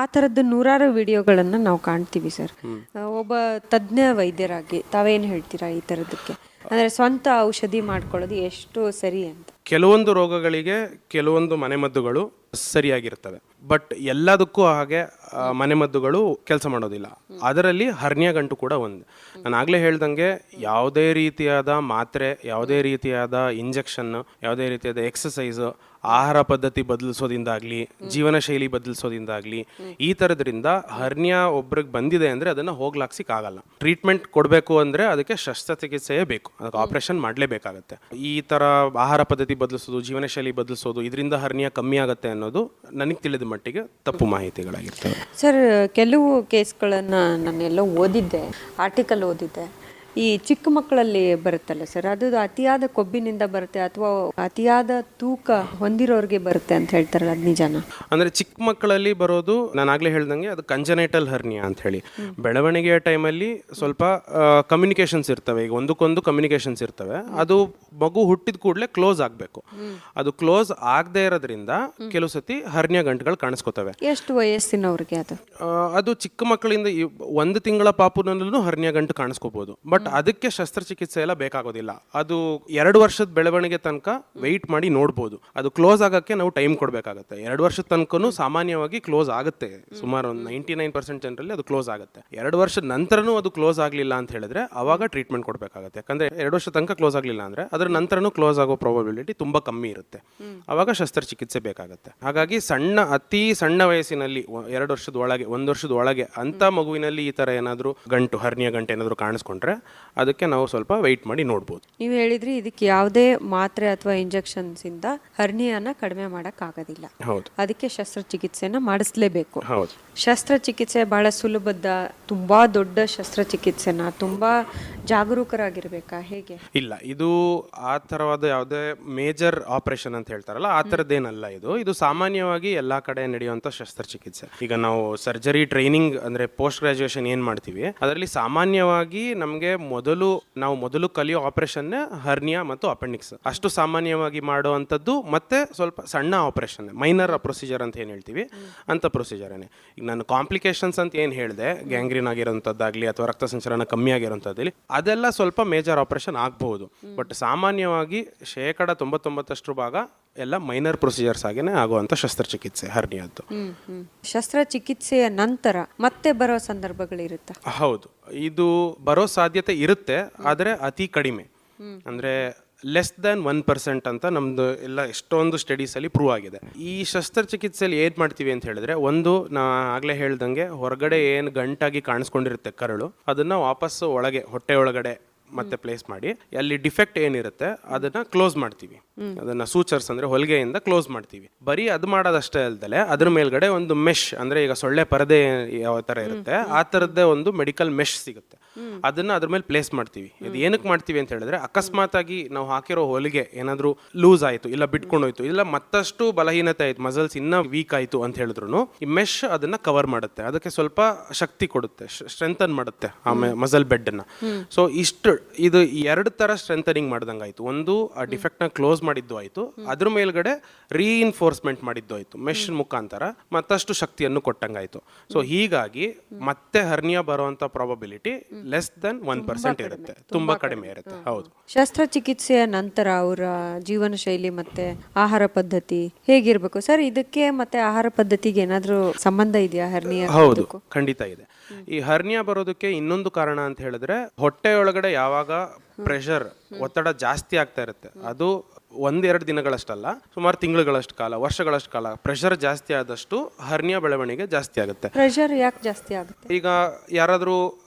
ಆ ಥರದ್ದು ನೂರಾರು ವಿಡಿಯೋಗಳನ್ನ ನಾವು ಕಾಣ್ತೀವಿ ಸರ್. ಒಬ್ಬ ತಜ್ಞ ವೈದ್ಯರಾಗಿ ತಾವೇನು ಹೇಳ್ತೀರಾ ಈ ಥರದಕ್ಕೆ? ಅಂದ್ರೆ ಸ್ವಂತ ಔಷಧಿ ಮಾಡ್ಕೊಳ್ಳೋದು ಎಷ್ಟು ಸರಿ ಅಂತ? ಕೆಲವೊಂದು ರೋಗಗಳಿಗೆ ಕೆಲವೊಂದು ಮನೆಮದ್ದುಗಳು ಸರಿಯಾಗಿರ್ತವೆ. ಬಟ್ ಎಲ್ಲದಕ್ಕೂ ಹಾಗೆ ಮನೆಮದ್ದುಗಳು ಕೆಲಸ ಮಾಡೋದಿಲ್ಲ. ಅದರಲ್ಲಿ ಹರ್ನಿಯಾ ಗಂಟು ಕೂಡ ಒಂದು. ನಾನು ಆಗಲೇ ಹೇಳ್ದಂಗೆ ಯಾವುದೇ ರೀತಿಯಾದ ಮಾತ್ರೆ, ಯಾವುದೇ ರೀತಿಯಾದ ಇಂಜೆಕ್ಷನ್, ಯಾವುದೇ ರೀತಿಯಾದ ಎಕ್ಸಸೈಸ್, ಆಹಾರ ಪದ್ಧತಿ ಬದಲಿಸೋದಿಂದಾಗ್ಲಿ, ಜೀವನ ಶೈಲಿ ಬದಲಿಸೋದಿಂದಾಗ್ಲಿ, ಈ ಥರದ್ರಿಂದ ಹರ್ನಿಯಾ ಒಬ್ರಿಗೆ ಬಂದಿದೆ ಅಂದರೆ ಅದನ್ನು ಹೋಗ್ಲಾಕ್ಸಿಕ್ಕಾಗಲ್ಲ. ಟ್ರೀಟ್ಮೆಂಟ್ ಕೊಡಬೇಕು ಅಂದರೆ ಅದಕ್ಕೆ ಶಸ್ತ್ರಚಿಕಿತ್ಸೆಯೇ ಬೇಕು, ಅದಕ್ಕೆ ಆಪರೇಷನ್ ಮಾಡಲೇಬೇಕಾಗತ್ತೆ. ಈ ಥರ ಆಹಾರ ಪದ್ಧತಿ ಬದಲಿಸೋದು, ಜೀವನ ಶೈಲಿ ಬದಲಿಸೋದು, ಇದರಿಂದ ಹರ್ನಿಯಾ ಕಮ್ಮಿ ಆಗುತ್ತೆ ಅನ್ನೋದು ನನಗೆ ತಿಳಿದ ಮಟ್ಟಿಗೆ ತಪ್ಪು ಮಾಹಿತಿಗಳಾಗಿರ್ತವೆ. ಸರ್, ಕೆಲವು ಕೇಸ್ಗಳನ್ನು ನಾನೆಲ್ಲೋ ಓದಿದ್ದೆ, ಆರ್ಟಿಕಲ್ ಓದಿದ್ದೆ. ಈ ಚಿಕ್ಕ ಮಕ್ಕಳಲ್ಲಿ ಬರುತ್ತಲ್ಲ ಸರ್, ಅದು ಅತಿಯಾದ ಕೊಬ್ಬಿನಿಂದ ಬರುತ್ತೆ ಅಥವಾ ಅತಿಯಾದ ತೂಕ ಹೊಂದಿರೋರಿಗೆ ಬರುತ್ತೆ ಅಂತ ಹೇಳ್ತಾರಲ್ಲ, ಅದು ನಿಜಾನ? ಅಂದರೆ ಚಿಕ್ಕ ಮಕ್ಕಳಲ್ಲಿ ಬರೋದು ನಾನು ಆಗಲೇ ಹೇಳ್ದಂಗೆ ಅದು ಕಂಜನೈಟಲ್ ಹರ್ನಿಯಾ ಅಂತ ಹೇಳಿ. ಬೆಳವಣಿಗೆಯ ಟೈಮಲ್ಲಿ ಸ್ವಲ್ಪ ಕಮ್ಯುನಿಕೇಷನ್ಸ್ ಇರ್ತವೆ, ಈಗ ಒಂದಕ್ಕೊಂದು ಕಮ್ಯುನಿಕೇಷನ್ಸ್ ಇರ್ತವೆ. ಅದು ಮಗು ಹುಟ್ಟಿದ ಕೂಡಲೇ ಕ್ಲೋಸ್ ಆಗಬೇಕು. ಅದು ಕ್ಲೋಸ್ ಆಗದೆ ಇರೋದ್ರಿಂದ ಕೆಲವು ಸತಿ ಹರ್ನಿಯಾ ಗಂಟುಗಳು ಕಾಣಿಸ್ಕೋತವೆ. ಎಷ್ಟು ವಯಸ್ಸಿನವ್ರಿಗೆ ಅದು? ಅದು ಚಿಕ್ಕ ಮಕ್ಕಳಿಂದ 1 ತಿಂಗಳ ಪಾಪುನಲ್ಲೂ ಹರ್ನಿಯಾ ಗಂಟು ಕಾಣಿಸ್ಕೋಬಹುದು. ಬಟ್ ಅದಕ್ಕೆ ಶಸ್ತ್ರಚಿಕಿತ್ಸೆ ಎಲ್ಲ ಬೇಕಾಗೋದಿಲ್ಲ. ಅದು 2 ವರ್ಷದ ಬೆಳವಣಿಗೆ ತನಕ ವೆಯ್ಟ್ ಮಾಡಿ ನೋಡ್ಬೋದು. ಅದು ಕ್ಲೋಸ್ ಆಗಕ್ಕೆ ನಾವು ಟೈಮ್ ಕೊಡಬೇಕಾಗತ್ತೆ. 2 ವರ್ಷದ ತನಕನೂ ಸಾಮಾನ್ಯವಾಗಿ ಕ್ಲೋಸ್ ಆಗುತ್ತೆ. ಸುಮಾರು ಒಂದು 99% ಜನರಲ್ಲಿ ಅದು ಕ್ಲೋಸ್ ಆಗುತ್ತೆ. 2 ವರ್ಷದ ನಂತರನೂ ಅದು ಕ್ಲೋಸ್ ಆಗಲಿಲ್ಲ ಅಂತ ಹೇಳಿದ್ರೆ ಅವಾಗ ಟ್ರೀಟ್ಮೆಂಟ್ ಕೊಡಬೇಕಾಗುತ್ತೆ. ಯಾಕಂದ್ರೆ 2 ವರ್ಷದ ತನಕ ಕ್ಲೋಸ್ ಆಗಲಿಲ್ಲ ಅಂದ್ರೆ ಅದರ ನಂತರನೂ ಕ್ಲೋಸ್ ಆಗೋ ಪ್ರಾಬಬಿಲಿಟಿ ತುಂಬಾ ಕಮ್ಮಿ ಇರುತ್ತೆ. ಅವಾಗ ಶಸ್ತ್ರಚಿಕಿತ್ಸೆ ಬೇಕಾಗುತ್ತೆ. ಹಾಗಾಗಿ ಅತಿ ಸಣ್ಣ ವಯಸ್ಸಿನಲ್ಲಿ 2 ವರ್ಷದ ಒಳಗೆ, 1 ವರ್ಷದ ಒಳಗೆ ಅಂತ ಮಗುವಿನಲ್ಲಿ ಈ ತರ ಏನಾದರೂ ಹರ್ನಿಯಾ ಗಂಟು ಏನಾದರೂ ಕಾಣಿಸ್ಕೊಂಡ್ರೆ ಅದಕ್ಕೆ ನಾವು ಸ್ವಲ್ಪ ವೆಯ್ಟ್ ಮಾಡಿ ನೋಡ್ಬೋದು. ನೀವು ಹೇಳಿದ್ರಿ ಇದಕ್ಕೆ ಯಾವುದೇ ಮಾತ್ರೆ ಅಥವಾ ಇಂಜೆಕ್ಷನ್ಸ್ ಇಂದ ಹರ್ನಿಯಾನ ಕಡಿಮೆ ಮಾಡಕ್ ಆಗೋದಿಲ್ಲ. ಹೌದು. ಅದಕ್ಕೆ ಶಸ್ತ್ರಚಿಕಿತ್ಸೆನ ಮಾಡಿಸ್ಲೇಬೇಕು. ಹೌದು. ಶಸ್ತ್ರಚಿಕಿತ್ಸೆ ಬಹಳ ಸುಲಭದ, ತುಂಬಾ ದೊಡ್ಡ ಶಸ್ತ್ರಚಿಕಿತ್ಸೆನ ತುಂಬಾ ಜಾಗರೂಕರಾಗಿರ್ಬೇಕಾ, ಹೇಗೆ? ಇಲ್ಲ, ಇದು ಆ ಥರವಾದ ಯಾವುದೇ ಮೇಜರ್ ಆಪರೇಷನ್ ಅಂತ ಹೇಳ್ತಾರಲ್ಲ ಆ ಥರದ್ದೇನಲ್ಲ. ಇದು ಸಾಮಾನ್ಯವಾಗಿ ಎಲ್ಲ ಕಡೆ ನಡೆಯುವಂಥ ಶಸ್ತ್ರಚಿಕಿತ್ಸೆ. ಈಗ ನಾವು ಸರ್ಜರಿ ಟ್ರೈನಿಂಗ್ ಅಂದರೆ ಪೋಸ್ಟ್ ಗ್ರಾಜುಯೇಷನ್ ಏನು ಮಾಡ್ತೀವಿ ಅದರಲ್ಲಿ ಸಾಮಾನ್ಯವಾಗಿ ನಮಗೆ ಮೊದಲು ಕಲಿಯೋ ಆಪರೇಷನ್ನೇ ಹರ್ನಿಯಾ ಮತ್ತು ಅಪೆಂಡಿಕ್ಸ್. ಅಷ್ಟು ಸಾಮಾನ್ಯವಾಗಿ ಮಾಡುವಂಥದ್ದು. ಮತ್ತೆ ಸ್ವಲ್ಪ ಸಣ್ಣ ಆಪರೇಷನ್, ಮೈನರ್ ಪ್ರೊಸೀಜರ್ ಅಂತ ಏನು ಹೇಳ್ತೀವಿ ಅಂತ ಪ್ರೊಸೀಜರೇ. ಈಗ ನಾನು ಕಾಂಪ್ಲಿಕೇಶನ್ಸ್ ಅಂತ ಏನು ಹೇಳಿದೆ, ಗ್ಯಾಂಗ್ರೀನ್ ಆಗಿರೋಂಥದ್ದಾಗಲಿ ಅಥವಾ ರಕ್ತ ಸಂಚಲನ ಕಮ್ಮಿ ಆಗಿರೋಂಥದ್ದಲ್ಲಿ ಅದೆಲ್ಲ ಸ್ವಲ್ಪ ಮೇಜರ್ ಆಪರೇಷನ್ ಆಗ್ಬಹುದು. ಬಟ್ ಸಾಮಾನ್ಯವಾಗಿ 99% ಭಾಗ ಎಲ್ಲ ಮೈನರ್ ಪ್ರೊಸೀಜರ್ಸ್ ಆಗೇನೆ ಆಗುವಂಥ ಶಸ್ತ್ರಚಿಕಿತ್ಸೆ ಹರ್ನಿಯಾದ್ದು. ಶಸ್ತ್ರಚಿಕಿತ್ಸೆಯ ನಂತರ ಮತ್ತೆ ಬರೋ ಸಂದರ್ಭಗಳಿರುತ್ತೆ? ಹೌದು, ಇದು ಬರೋ ಸಾಧ್ಯತೆ ಇರುತ್ತೆ, ಆದರೆ ಅತಿ ಕಡಿಮೆ. ಅಂದರೆ ಲೆಸ್ ದ್ಯಾನ್ 1% ಅಂತ ನಮ್ದು ಎಲ್ಲ ಎಷ್ಟೊಂದು ಸ್ಟಡೀಸಲ್ಲಿ ಪ್ರೂವ್ ಆಗಿದೆ. ಈ ಶಸ್ತ್ರಚಿಕಿತ್ಸೆಯಲ್ಲಿ ಏನು ಮಾಡ್ತೀವಿ ಅಂತ ಹೇಳಿದ್ರೆ, ನಾ ಆಗಲೇ ಹೇಳ್ದಂಗೆ ಹೊರಗಡೆ ಏನು ಗಂಟಾಗಿ ಕಾಣಿಸ್ಕೊಂಡಿರುತ್ತೆ ಕರಳು, ಅದನ್ನು ವಾಪಸ್ಸು ಒಳಗೆ ಹೊಟ್ಟೆ ಒಳಗಡೆ ಮತ್ತೆ ಪ್ಲೇಸ್ ಮಾಡಿ ಅಲ್ಲಿ ಡಿಫೆಕ್ಟ್ ಏನಿರುತ್ತೆ ಅದನ್ನ ಕ್ಲೋಸ್ ಮಾಡ್ತೀವಿ. ಅದನ್ನ ಸೂಚರ್ಸ್ ಅಂದ್ರೆ ಹೊಲಿಗೆಯಿಂದ ಕ್ಲೋಸ್ ಮಾಡ್ತೀವಿ. ಬರೀ ಅದು ಮಾಡೋದಷ್ಟೇ ಅಲ್ದಲೆ ಅದ್ರ ಮೇಲ್ಗಡೆ ಒಂದು ಮೆಶ್, ಅಂದ್ರೆ ಈಗ ಸೊಳ್ಳೆ ಪರದೆ ಯಾವ ತರ ಇರುತ್ತೆ ಆ ತರದ್ದೇ ಒಂದು ಮೆಡಿಕಲ್ ಮೆಶ್ ಸಿಗುತ್ತೆ. ಅದನ್ನ ಅದ್ರ ಮೇಲೆ ಪ್ಲೇಸ್ ಮಾಡ್ತೀವಿ. ಇದು ಏನಕ್ಕೆ ಮಾಡ್ತೀವಿ ಅಂತ ಹೇಳಿದ್ರೆ, ಅಕಸ್ಮಾತ್ ಆಗಿ ನಾವು ಹಾಕಿರೋ ಹೊಲಿಗೆ ಏನಾದ್ರೂ ಲೂಸ್ ಆಯ್ತು, ಇಲ್ಲ ಬಿಟ್ಕೊಂಡೋಯ್ತು, ಇಲ್ಲ ಮತ್ತಷ್ಟು ಬಲಹೀನತೆ ಆಯ್ತು, ಮಸಲ್ಸ್ ಇನ್ನ ವೀಕ್ ಆಯ್ತು ಅಂತ ಹೇಳಿದ್ರು ಈ ಮೆಶ್ ಅದನ್ನ ಕವರ್ ಮಾಡುತ್ತೆ. ಅದಕ್ಕೆ ಸ್ವಲ್ಪ ಶಕ್ತಿ ಕೊಡುತ್ತೆ, ಸ್ಟ್ರೆಂಥನ್ ಮಾಡುತ್ತೆ ಆ ಮಸಲ್ ಬೆಡ್ ಅನ್ನ. ಸೊ ಇದು 2 ತರ ಸ್ಟ್ರೆಂಥನಿಂಗ್ ಮಾಡ್ದಂಗೆ ಆಯ್ತು. ಒಂದು ಆ ಡಿಫೆಕ್ಟ್ ನ ಕ್ಲೋಸ್ ಮಾಡಿದ್ದು ಆಯ್ತು, ಅದ್ರ ಮೇಲ್ಗಡೆ ರೀಇನ್ಫೋರ್ಸ್ಮೆಂಟ್ ಮಾಡಿದ್ದು ಆಯ್ತು ಮೆಶ್ ಮುಖಾಂತರ, ಮತ್ತಷ್ಟು ಶಕ್ತಿಯನ್ನು ಕೊಟ್ಟಂಗಾಯ್ತು. ಸೊ ಹೀಗಾಗಿ ಮತ್ತೆ ಹರ್ನಿಯಾ ಬರುವಂತ ಪ್ರಾಬಬಿಲಿಟಿ ಲೆಸ್ ದನ್ 1% ಇರುತ್ತೆ, ತುಂಬಾ ಕಡಿಮೆ ಇರುತ್ತೆ. ಹೌದು. ಶಸ್ತ್ರಚಿಕಿತ್ಸೆಯ ನಂತರ ಅವರ ಜೀವನ ಶೈಲಿ ಮತ್ತೆ ಆಹಾರ ಪದ್ಧತಿ ಹೇಗಿರ್ಬೇಕು ಸರ್? ಇದಕ್ಕೆ ಮತ್ತೆ ಆಹಾರ ಪದ್ಧತಿಗೆ ಏನಾದ್ರೂ ಸಂಬಂಧ ಇದೆಯಾ ಹರ್ನಿಯಾ? ಹೌದು, ಖಂಡಿತ ಇದೆ. ಈ ಹರ್ನಿಯಾ ಬರೋದಕ್ಕೆ ಇನ್ನೊಂದು ಕಾರಣ ಅಂತ ಹೇಳಿದ್ರೆ, ಹೊಟ್ಟೆಯೊಳಗಡೆ ಯಾವಾಗ ಪ್ರೆಷರ್, ಒತ್ತಡ ಜಾಸ್ತಿ ಆಗ್ತಾ ಇರುತ್ತೆ, ಅದು 1-2 ದಿನಗಳಷ್ಟಲ್ಲ, ಸುಮಾರು ತಿಂಗಳುಗಳಷ್ಟು ಕಾಲ, ವರ್ಷಗಳಷ್ಟು ಕಾಲ ಪ್ರೆಷರ್ ಜಾಸ್ತಿ ಆದಷ್ಟು ಹರ್ನಿಯಾ ಬೆಳವಣಿಗೆ ಜಾಸ್ತಿ ಆಗುತ್ತೆ. ಪ್ರೆಷರ್ ಯಾಕೆ ಜಾಸ್ತಿ ಆಗುತ್ತೆ? ಈಗ ಯಾರಾದರೂ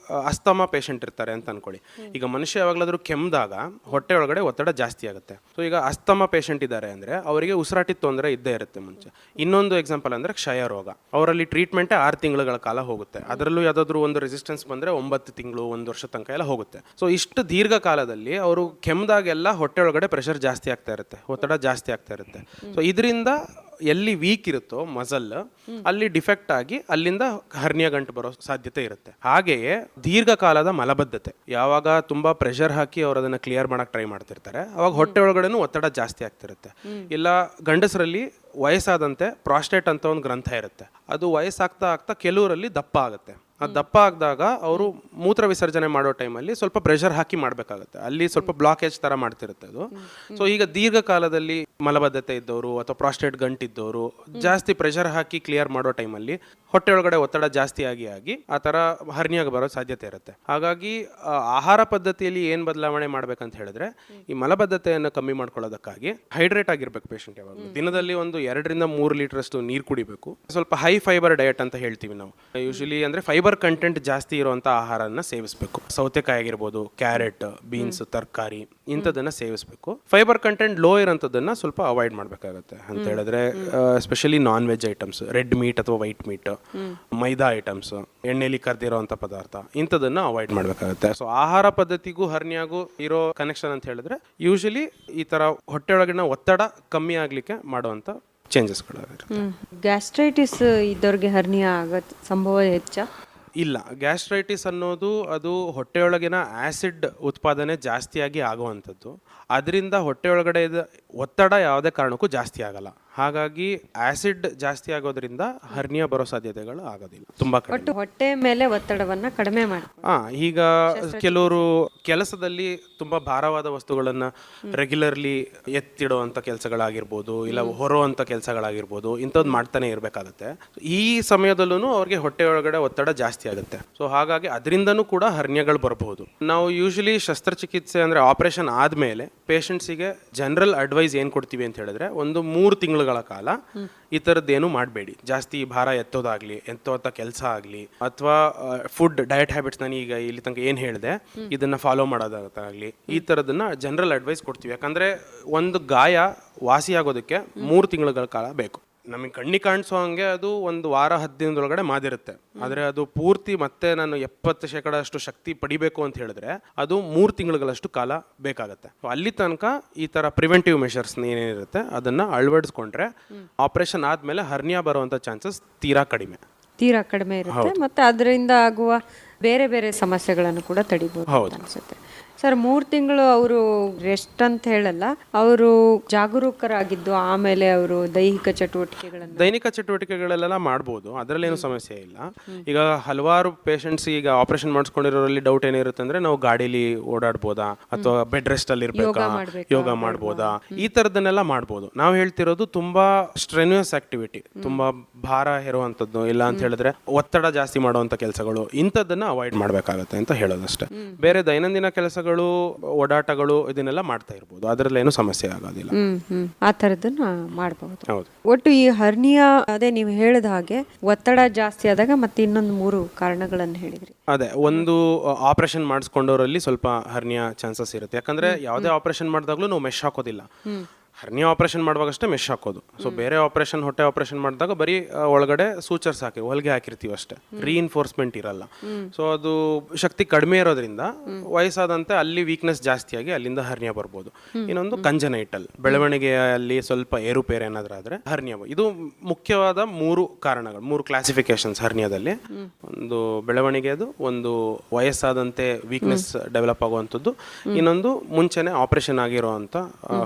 ಅಸ್ತಮಾ ಪೇಷಂಟ್ ಇರ್ತಾರೆ ಅಂತ ಅನ್ಕೊಳ್ಳಿ. ಈಗ ಮನುಷ್ಯ ಯಾವಾಗಲಾದ್ರೂ ಕೆಮ್ಮಿದಾಗ ಹೊಟ್ಟೆ ಒಳಗಡೆ ಒತ್ತಡ ಜಾಸ್ತಿ ಆಗುತ್ತೆ. ಸೊ ಈಗ ಅಸ್ತಮಾ ಪೇಷಂಟ್ ಇದ್ದಾರೆ ಅಂದ್ರೆ ಅವರಿಗೆ ಉಸಿರಾಟದ ತೊಂದರೆ ಇದ್ದೇ ಇರುತ್ತೆ ಮುಂಚೆ. ಇನ್ನೊಂದು ಎಕ್ಸಾಂಪಲ್ ಅಂದ್ರೆ ಕ್ಷಯ ರೋಗ, ಅವರಲ್ಲಿ ಟ್ರೀಟ್ಮೆಂಟ್ 6 ತಿಂಗಳ ಕಾಲ ಹೋಗುತ್ತೆ. ಅದರಲ್ಲೂ ಯಾವುದಾದ್ರೂ ಒಂದು ರೆಸಿಸ್ಟೆನ್ಸ್ ಬಂದ್ರೆ 9 ತಿಂಗಳು, 1 ವರ್ಷ ತನಕ ಎಲ್ಲ ಹೋಗುತ್ತೆ. ಸೊ ಇಷ್ಟು ದೀರ್ಘ ಕಾಲದಲ್ಲಿ ಅವರು ಕೆಮ್ಮಿದಾಗೆಲ್ಲ ಹೊಟ್ಟೆ ಒಳಗಡೆ ಪ್ರೆಷರ್ ಜಾಸ್ತಿ ಆಗ್ತಾ ಇರುತ್ತೆ, ಒತ್ತಡ ಜಾಸ್ತಿ ಆಗ್ತಾ ಇರುತ್ತೆ. ಸೊ ಇದರಿಂದ ಎಲ್ಲಿ ವೀಕ್ ಇರುತ್ತೋ ಮಸಲ್, ಅಲ್ಲಿ ಡಿಫೆಕ್ಟ್ ಆಗಿ ಅಲ್ಲಿಂದ ಹರ್ನಿಯಾ ಗಂಟು ಬರೋ ಸಾಧ್ಯತೆ ಇರುತ್ತೆ. ಹಾಗೆಯೇ ದೀರ್ಘಕಾಲದ ಮಲಬದ್ಧತೆ, ಯಾವಾಗ ತುಂಬಾ ಪ್ರೆಷರ್ ಹಾಕಿ ಅವ್ರು ಅದನ್ನ ಕ್ಲಿಯರ್ ಮಾಡಕ್ ಟ್ರೈ ಮಾಡ್ತಿರ್ತಾರೆ, ಅವಾಗ ಹೊಟ್ಟೆ ಒಳಗಡೆನೂ ಒತ್ತಡ ಜಾಸ್ತಿ ಆಗ್ತಿರುತ್ತೆ. ಇಲ್ಲ ಗಂಡಸರಲ್ಲಿ ವಯಸ್ಸಾದಂತೆ ಪ್ರಾಸ್ಟೇಟ್ ಅಂತ ಒಂದು ಗ್ರಂಥ ಇರುತ್ತೆ, ಅದು ವಯಸ್ಸಾಗ್ತಾ ಆಗ್ತಾ ಕೆಲವರಲ್ಲಿ ದಪ್ಪ ಆಗುತ್ತೆ. ಆ ದಪ್ಪ ಆಗಿದಾಗ ಅವರು ಮೂತ್ರ ವಿಸರ್ಜನೆ ಮಾಡೋ ಟೈಮಲ್ಲಿ ಸ್ವಲ್ಪ ಪ್ರೆಷರ್ ಹಾಕಿ ಮಾಡಬೇಕಾಗುತ್ತೆ, ಅಲ್ಲಿ ಸ್ವಲ್ಪ ಬ್ಲಾಕೇಜ್ ಥರ ಮಾಡ್ತಿರುತ್ತೆ ಅದು. ಸೊ ಈಗ ದೀರ್ಘಕಾಲದಲ್ಲಿ ಮಲಬದ್ಧತೆ ಇದ್ದವರು ಅಥವಾ ಪ್ರಾಸ್ಟೇಟ್ ಗಂಟು ಪೇಷಂಟ್ ಇದ್ದವರು ಜಾಸ್ತಿ ಪ್ರೆಷರ್ ಹಾಕಿ ಕ್ಲಿಯರ್ ಮಾಡೋ ಟೈಮಲ್ಲಿ ಹೊಟ್ಟೆ ಒಳಗಡೆ ಒತ್ತಡ ಜಾಸ್ತಿ ಆಗಿ ಆ ಥರ ಹರ್ನಿಯಾಗ ಬರೋ ಸಾಧ್ಯತೆ ಇರುತ್ತೆ. ಹಾಗಾಗಿ ಆಹಾರ ಪದ್ಧತಿಯಲ್ಲಿ ಏನು ಬದಲಾವಣೆ ಮಾಡ್ಬೇಕಂತ ಹೇಳಿದ್ರೆ, ಈ ಮಲಬದ್ಧತೆಯನ್ನು ಕಮ್ಮಿ ಮಾಡ್ಕೊಳ್ಳೋದಕ್ಕಾಗಿ ಹೈಡ್ರೇಟ್ ಆಗಿರ್ಬೇಕು ಪೇಷಂಟ್. ಯಾವಾಗಲೂ ದಿನದಲ್ಲಿ ಒಂದು 2-3 ಲೀಟರ್ಷ್ಟು ನೀರು ಕುಡಿಬೇಕು. ಸ್ವಲ್ಪ ಹೈ ಫೈಬರ್ ಡಯಟ್ ಅಂತ ಹೇಳ್ತೀವಿ ನಾವು ಯೂಶಲಿ, ಅಂದ್ರೆ ಫೈಬರ್ ಕಂಟೆಂಟ್ ಜಾಸ್ತಿ ಇರುವಂತ ಆಹಾರನ ಸೇವಿಸಬೇಕು. ಸೌತೆಕಾಯಿ ಆಗಿರ್ಬೋದು, ಕ್ಯಾರೆಟ್, ಬೀನ್ಸ್, ತರಕಾರಿ ಇಂಥದನ್ನ ಸೇವಿಸಬೇಕು. ಫೈಬರ್ ಕಂಟೆಂಟ್ ಲೋ ಇರೋಂಥದ್ದನ್ನ ಸ್ವಲ್ಪ ಅವಾಯ್ಡ್ ಮಾಡಬೇಕಾಗುತ್ತೆ ಅಂತ ಹೇಳಿದ್ರೆ, especially non veg items, red meat ಅಥವಾ ವೈಟ್ ಮೀಟ್, ಮೈದಾ ಐಟಮ್ಸ್, ಎಣ್ಣೆಲಿ ಕರ್ದಿರೋಂಥ ಪದಾರ್ಥ ಇಂಥದನ್ನ ಅವಾಯ್ಡ್ ಮಾಡಬೇಕಾಗುತ್ತೆ. ಸೊ ಆಹಾರ ಪದ್ಧತಿಗೂ ಹರ್ನಿಯಾಗೂ ಇರೋ ಕನೆಕ್ಷನ್ ಅಂತ ಹೇಳಿದ್ರೆ, ಯೂಶಲಿ ಈ ತರ ಹೊಟ್ಟೆ ಒಳಗಿನ ಒತ್ತಡ ಕಮ್ಮಿ ಆಗ್ಲಿಕ್ಕೆ ಮಾಡುವಂತ ಚೇಂಜಸ್ಗಳಾಗಿರುತ್ತೆ. ಗ್ಯಾಸ್ಟ್ರೈಟಿಸ್ ಇದ್ದವ್ರಿಗೆ ಹರ್ನಿಯಾ ಆಗೋ ಸಂಭವ ಹೆಚ್ಚಾ? ಇಲ್ಲ, ಗ್ಯಾಸ್ಟ್ರೈಟಿಸ್ ಅನ್ನೋದು ಅದು ಹೊಟ್ಟೆಯೊಳಗಿನ ಆ್ಯಸಿಡ್ ಉತ್ಪಾದನೆ ಜಾಸ್ತಿಯಾಗಿ ಆಗುವಂಥದ್ದು. ಅದರಿಂದ ಹೊಟ್ಟೆಯೊಳಗಡೆ ಒತ್ತಡ ಯಾವುದೇ ಕಾರಣಕ್ಕೂ ಜಾಸ್ತಿ ಆಗಲ್ಲ. ಹಾಗಾಗಿ ಆಸಿಡ್ ಜಾಸ್ತಿ ಆಗೋದ್ರಿಂದ ಹರ್ನಿಯಾ ಬರೋ ಸಾಧ್ಯತೆಗಳು ಆಗೋದಿಲ್ಲ, ತುಂಬಾ ಕಡಿಮೆ. ಹೊಟ್ಟೆ ಮೇಲೆ ಒತ್ತಡವನ್ನ ಕಡಿಮೆ ಮಾಡಿ. ಈಗ ಕೆಲವರು ಕೆಲಸದಲ್ಲಿ ತುಂಬಾ ಭಾರವಾದ ವಸ್ತುಗಳನ್ನ ರೆಗ್ಯುಲರ್ಲಿ ಎತ್ತಿಡುವಂತ ಕೆಲಸಗಳಾಗಿರ್ಬೋದು, ಇಲ್ಲ ಹೊರುವಂತ ಕೆಲಸಗಳಾಗಿರ್ಬೋದು, ಇಂಥದ್ದು ಮಾಡ್ತಾನೆ ಇರಬೇಕಾಗುತ್ತೆ. ಈ ಸಮಯದಲ್ಲೂ ಅವ್ರಿಗೆ ಹೊಟ್ಟೆ ಒಳಗಡೆ ಒತ್ತಡ ಜಾಸ್ತಿ ಆಗುತ್ತೆ. ಸೊ ಹಾಗಾಗಿ ಅದರಿಂದನೂ ಕೂಡ ಹರ್ನಿಯಾಗಳು ಬರಬಹುದು. ನಾವು ಯೂಶಲಿ ಶಸ್ತ್ರಚಿಕಿತ್ಸೆ ಅಂದ್ರೆ ಆಪರೇಷನ್ ಆದ್ಮೇಲೆ ಪೇಷಂಟ್ಸಿಗೆ ಜನರಲ್ ಅಡ್ವೈಸ್ ಏನ್ ಕೊಡ್ತೀವಿ ಅಂತ ಹೇಳಿದ್ರೆ, ಒಂದು 3 ತಿಂಗಳ ಕಾಲ ಈ ಥರದ್ದೇನು ಮಾಡಬೇಡಿ. ಜಾಸ್ತಿ ಭಾರ ಎತ್ತೋಂಥ ಕೆಲಸ ಆಗಲಿ ಅಥವಾ ಫುಡ್ ಡಯಟ್ ಹ್ಯಾಬಿಟ್ಸ್, ನಾನು ಈಗ ಇಲ್ಲಿ ತನಕ ಏನು ಹೇಳಿದೆ ಇದನ್ನ ಫಾಲೋ ಮಾಡೋದಾಗಲಿ, ಈ ಥರದನ್ನ ಜನರಲ್ ಅಡ್ವೈಸ್ ಕೊಡ್ತೀವಿ. ಯಾಕಂದ್ರೆ ಒಂದು ಗಾಯ ವಾಸಿಯಾಗೋದಕ್ಕೆ 3 ತಿಂಗಳ ಕಾಲ ಬೇಕು. ನಮಗೆ ಕಣ್ಣಿಗೆ ಕಾಣಿಸೋ ಹಂಗೆ ಅದು 1 ವಾರ 10 ದಿನದೊಳಗಡೆ ಮಾದಿರುತ್ತೆ. ಆದರೆ ಅದು ಪೂರ್ತಿ ಮತ್ತೆ ನಾನು 70% ಅಷ್ಟು ಶಕ್ತಿ ಪಡಿಬೇಕು ಅಂತ ಹೇಳಿದ್ರೆ ಅದು 3 ತಿಂಗಳಷ್ಟು ಕಾಲ ಬೇಕಾಗುತ್ತೆ. ಅಲ್ಲಿ ತನಕ ಈ ತರ ಪ್ರಿವೆಂಟಿವ್ ಮೆಷರ್ಸ್ ಏನೇನಿರುತ್ತೆ ಅದನ್ನ ಅಳವಡಿಸ್ಕೊಂಡ್ರೆ ಆಪರೇಷನ್ ಆದ್ಮೇಲೆ ಹರ್ನಿಯಾ ಬರುವಂತ ಚಾನ್ಸಸ್ ತೀರಾ ಕಡಿಮೆ ಇರುತ್ತೆ. ಮತ್ತೆ ಅದರಿಂದ ಆಗುವ ಬೇರೆ ಬೇರೆ ಸಮಸ್ಯೆಗಳನ್ನು ಕೂಡ ತಡಿಬಹುದು ಅನ್ಸುತ್ತೆ. ಸರ್, 3 ತಿಂಗಳು ಅವರು ರೆಸ್ಟ್ ಅಂತ ಹೇಳಲ್ಲ, ಅವರು ಜಾಗರೂಕರಾಗಿದ್ದು ಆಮೇಲೆ ಅವರು ದೈಹಿಕ ಚಟುವಟಿಕೆಗಳೆಲ್ಲ ಮಾಡ್ಬೋದು, ಅದರಲ್ಲೇನು ಸಮಸ್ಯೆ ಇಲ್ಲ. ಈಗ ಹಲವಾರು ಪೇಷಂಟ್ಸ್ ಈಗ ಆಪರೇಷನ್ ಮಾಡಿಸ್ಕೊಂಡಿರೋರಲ್ಲಿ ಡೌಟ್ ಏನಿರುತ್ತೆ ಅಂದ್ರೆ, ನಾವು ಗಾಡಿಲಿ ಓಡಾಡ್ಬೋದಾ ಅಥವಾ ಬೆಡ್ ರೆಸ್ಟ್ ಅಲ್ಲಿ ಇರ್ಬೇಕಾ, ಯೋಗ ಮಾಡ್ಬೋದಾ, ಈ ತರದನ್ನೆಲ್ಲ ಮಾಡ್ಬೋದು. ನಾವು ಹೇಳ್ತಿರೋದು ತುಂಬಾ ಸ್ಟ್ರೆನ್ಯೂಯಸ್ ಆಕ್ಟಿವಿಟಿ, ತುಂಬಾ ಭಾರ ಹೇರುವಂಥದ್ದು, ಇಲ್ಲ ಅಂತ ಹೇಳಿದ್ರೆ ಒತ್ತಡ ಜಾಸ್ತಿ ಮಾಡುವಂತ ಕೆಲಸಗಳು, ಇಂಥದ್ದನ್ನ ಅವಾಯ್ಡ್ ಮಾಡ್ಬೇಕಾಗತ್ತೆ ಅಂತ ಹೇಳೋದಷ್ಟೇ. ಬೇರೆ ದೈನಂದಿನ ಕೆಲಸಗಳು, ಓಡಾಟಗಳು ಇದನ್ನೆಲ್ಲ ಮಾಡ್ತಾ ಇರ್ಬೋದು, ಅದರಲ್ಲಿ ಏನು ಸಮಸ್ಯೆ ಆಗೋದಿಲ್ಲ. ಆ ತರದನ್ನ ಮಾಡಬಹುದು. ಹೌದು. ಒಟ್ಟು ಈ ಹರ್ನಿಯಾ ಅದೇ ನೀವು ಹೇಳಿದ ಹಾಗೆ ಒತ್ತಡ ಜಾಸ್ತಿ ಆದಾಗ ಮತ್ತೆ ಇನ್ನೊಂದು 3 ಕಾರಣಗಳನ್ನು ಹೇಳಿದ್ರಿ. ಅದೇ, ಒಂದು ಆಪರೇಷನ್ ಮಾಡಿಸ್ಕೊಂಡವರಲ್ಲಿ ಸ್ವಲ್ಪ ಹರ್ನಿಯಾ ಚಾನ್ಸಸ್ ಇರುತ್ತೆ. ಯಾಕಂದ್ರೆ ಯಾವುದೇ ಆಪರೇಷನ್ ಮಾಡಿದಾಗ್ಲೂ ನಾವು ಮೆಶ್ ಹಾಕೋದಿಲ್ಲ. ಹರ್ನಿಯಾ ಆಪರೇಷನ್ ಮಾಡುವಾಗಷ್ಟೇ ಮೆಶ್ ಹಾಕೋದು. ಸೊ ಬೇರೆ ಆಪರೇಷನ್, ಹೊಟ್ಟೆ ಆಪರೇಷನ್ ಮಾಡಿದಾಗ ಬರೀ ಒಳಗಡೆ ಸೂಚರ್ಸ್ ಹೊಲಿಗೆ ಹಾಕಿರ್ತೀವಿ ಅಷ್ಟೇ, ರೀಇನ್ಫೋರ್ಸ್ಮೆಂಟ್ ಇರಲ್ಲ. ಸೊ ಅದು ಶಕ್ತಿ ಕಡಿಮೆ ಇರೋದ್ರಿಂದ ವಯಸ್ಸಾದಂತೆ ಅಲ್ಲಿ ವೀಕ್ನೆಸ್ ಜಾಸ್ತಿಯಾಗಿ ಅಲ್ಲಿಂದ ಹರ್ನಿಯಾ ಬರ್ಬೋದು. ಇನ್ನೊಂದು ಕಂಜನೈಟಲ್, ಬೆಳವಣಿಗೆಯಲ್ಲಿ ಸ್ವಲ್ಪ ಏರುಪೇರು ಏನಾದ್ರೂ ಆದ್ರೆ ಹರ್ನಿಯಾ. ಇದು ಮುಖ್ಯವಾದ 3 ಕಾರಣಗಳು, 3 ಕ್ಲಾಸಿಫಿಕೇಶನ್ಸ್ ಹರ್ನಿಯಾದಲ್ಲಿ. ಒಂದು ಬೆಳವಣಿಗೆದು, ಒಂದು ವಯಸ್ಸಾದಂತೆ ವೀಕ್ನೆಸ್ ಡೆವಲಪ್ ಆಗುವಂಥದ್ದು, ಇನ್ನೊಂದು ಮುಂಚೆನೆ ಆಪರೇಷನ್ ಆಗಿರುವಂತ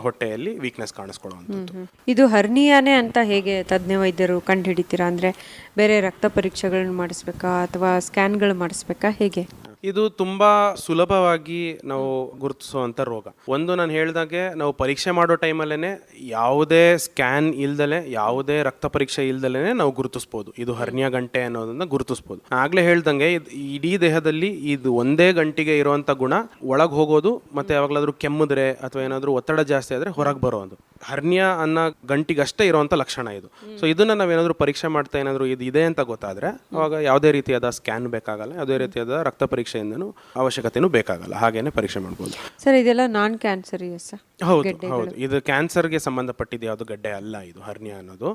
ಹೊಟ್ಟೆಯಲ್ಲಿ ವೀಕ್ನೆಸ್ ಕಾಣಿಸ್ಕೊಳ್ಳುವಂಥದ್ದು. ಇದು ಹರ್ನಿಯಾನೇ ಅಂತ ಹೇಗೆ ತಜ್ಞ ವೈದ್ಯರು ಕಂಡು ಹಿಡಿತೀರಾ? ಅಂದ್ರೆ ಬೇರೆ ರಕ್ತ ಪರೀಕ್ಷೆಗಳನ್ನ ಮಾಡಿಸ್ಬೇಕಾ ಅಥವಾ ಸ್ಕ್ಯಾನ್ಗಳು ಮಾಡಿಸ್ಬೇಕಾ, ಹೇಗೆ? ಇದು ತುಂಬಾ ಸುಲಭವಾಗಿ ನಾವು ಗುರುತಿಸುವಂತ ರೋಗ. ಒಂದು, ನಾನು ಹೇಳ್ದಾಗೆ ನಾವು ಪರೀಕ್ಷೆ ಮಾಡೋ ಟೈಮಲ್ಲೇನೆ ಯಾವುದೇ ಸ್ಕ್ಯಾನ್ ಇಲ್ದಲೆ, ಯಾವುದೇ ರಕ್ತ ಪರೀಕ್ಷೆ ಇಲ್ದಲೆ ನಾವು ಗುರುತಿಸ್ಬೋದು ಇದು ಹರ್ನಿಯಾ ಗಂಟೆ ಅನ್ನೋದನ್ನ ಗುರುತಿಸ್ಬೋದು. ಆಗ್ಲೇ ಹೇಳ್ದಂಗೆ ಇಡೀ ದೇಹದಲ್ಲಿ ಇದು ಒಂದೇ ಗಂಟಿಗೆ ಇರುವಂತ ಗುಣ ಒಳಗೆ ಹೋಗೋದು, ಮತ್ತೆ ಯಾವಾಗಲಾದ್ರೂ ಕೆಮ್ಮಿದ್ರೆ ಅಥವಾ ಏನಾದ್ರೂ ಒತ್ತಡ ಜಾಸ್ತಿ ಆದ್ರೆ ಹೊರಗೆ ಬರೋದು. ಹರ್ನಿಯಾ ಅನ್ನೋ ಗಂಟಿಗಷ್ಟೇ ಇರುವಂತ ಲಕ್ಷಣ ಇದು. ಸೊ ಇದನ್ನ ನಾವೇನಾದ್ರೂ ಪರೀಕ್ಷೆ ಮಾಡ್ತಾ ಏನಾದ್ರು ಇದು ಇದೆ ಅಂತ ಗೊತ್ತಾದ್ರೆ ಅವಾಗ ಯಾವುದೇ ರೀತಿಯಾದ ಸ್ಕ್ಯಾನ್ ಬೇಕಾಗಲ್ಲ, ಯಾವುದೇ ರೀತಿಯಾದ ರಕ್ತ ಪರೀಕ್ಷೆಯಿಂದನೂ ಅವಶ್ಯಕತೆನೂ ಬೇಕಾಗಲ್ಲ, ಹಾಗೇನೆ ಪರೀಕ್ಷೆ ಮಾಡ್ಬೋದು. ಸರ್, ಇದೆಲ್ಲ ನಾನ್ ಕ್ಯಾನ್ಸರಿಯಸ್? ಹೌದು, ಇದು ಕ್ಯಾನ್ಸರ್ಗೆ ಸಂಬಂಧಪಟ್ಟಿದ್ದು ಯಾವುದು ಗಡ್ಡೆ ಅಲ್ಲ ಇದು ಹರ್ನಿಯಾ ಅನ್ನೋದು.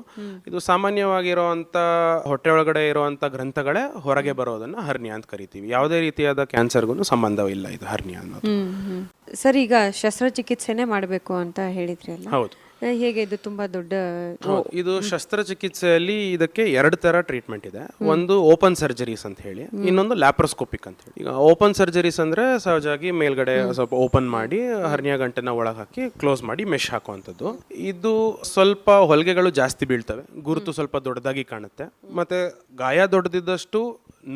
ಇದು ಸಾಮಾನ್ಯವಾಗಿರುವಂತ ಹೊಟ್ಟೆ ಒಳಗಡೆ ಇರುವಂತ ಗ್ರಂಥಗಳೇ ಹೊರಗೆ ಬರೋದನ್ನ ಹರ್ನಿಯಾ ಅಂತ ಕರಿತೀವಿ. ಯಾವುದೇ ರೀತಿಯಾದ ಕ್ಯಾನ್ಸರ್ಗೂ ಸಂಬಂಧವಿಲ್ಲ ಇದು ಹರ್ನಿಯಾ ಅನ್ನೋದು. ಸರ್, ಈಗ ಶಸ್ತ್ರಚಿಕಿತ್ಸೆನೇ ಮಾಡಬೇಕು ಅಂತ ಹೇಳಿದ್ರಿ ಅಲ್ಲ? ಹೌದು. ಹೇಗೆ? ಇದು ತುಂಬಾ ದೊಡ್ಡ ಇದು ಶಸ್ತ್ರಚಿಕಿತ್ಸೆಯಲ್ಲಿ ಇದಕ್ಕೆ 2 ತರ ಟ್ರೀಟ್ಮೆಂಟ್ ಇದೆ. ಒಂದು ಓಪನ್ ಸರ್ಜರೀಸ್ ಅಂತ ಹೇಳಿ, ಇನ್ನೊಂದು ಲ್ಯಾಪ್ರೋಸ್ಕೋಪಿಕ್ ಅಂತ ಹೇಳಿ. ಈಗ ಓಪನ್ ಸರ್ಜರೀಸ್ ಅಂದ್ರೆ ಸಹಜವಾಗಿ ಮೇಲ್ಗಡೆ ಸ್ವಲ್ಪ ಓಪನ್ ಮಾಡಿ ಹರ್ನಿಯಾ ಗಂಟೆನ ಒಳಗೆ ಹಾಕಿ ಕ್ಲೋಸ್ ಮಾಡಿ ಮೆಶ್ ಹಾಕುವಂಥದ್ದು. ಇದು ಸ್ವಲ್ಪ ಹೊಲಿಗೆಗಳು ಜಾಸ್ತಿ ಬೀಳ್ತವೆ, ಗುರುತು ಸ್ವಲ್ಪ ದೊಡ್ಡದಾಗಿ ಕಾಣುತ್ತೆ, ಮತ್ತೆ ಗಾಯ ದೊಡ್ಡದಿದ್ದಷ್ಟು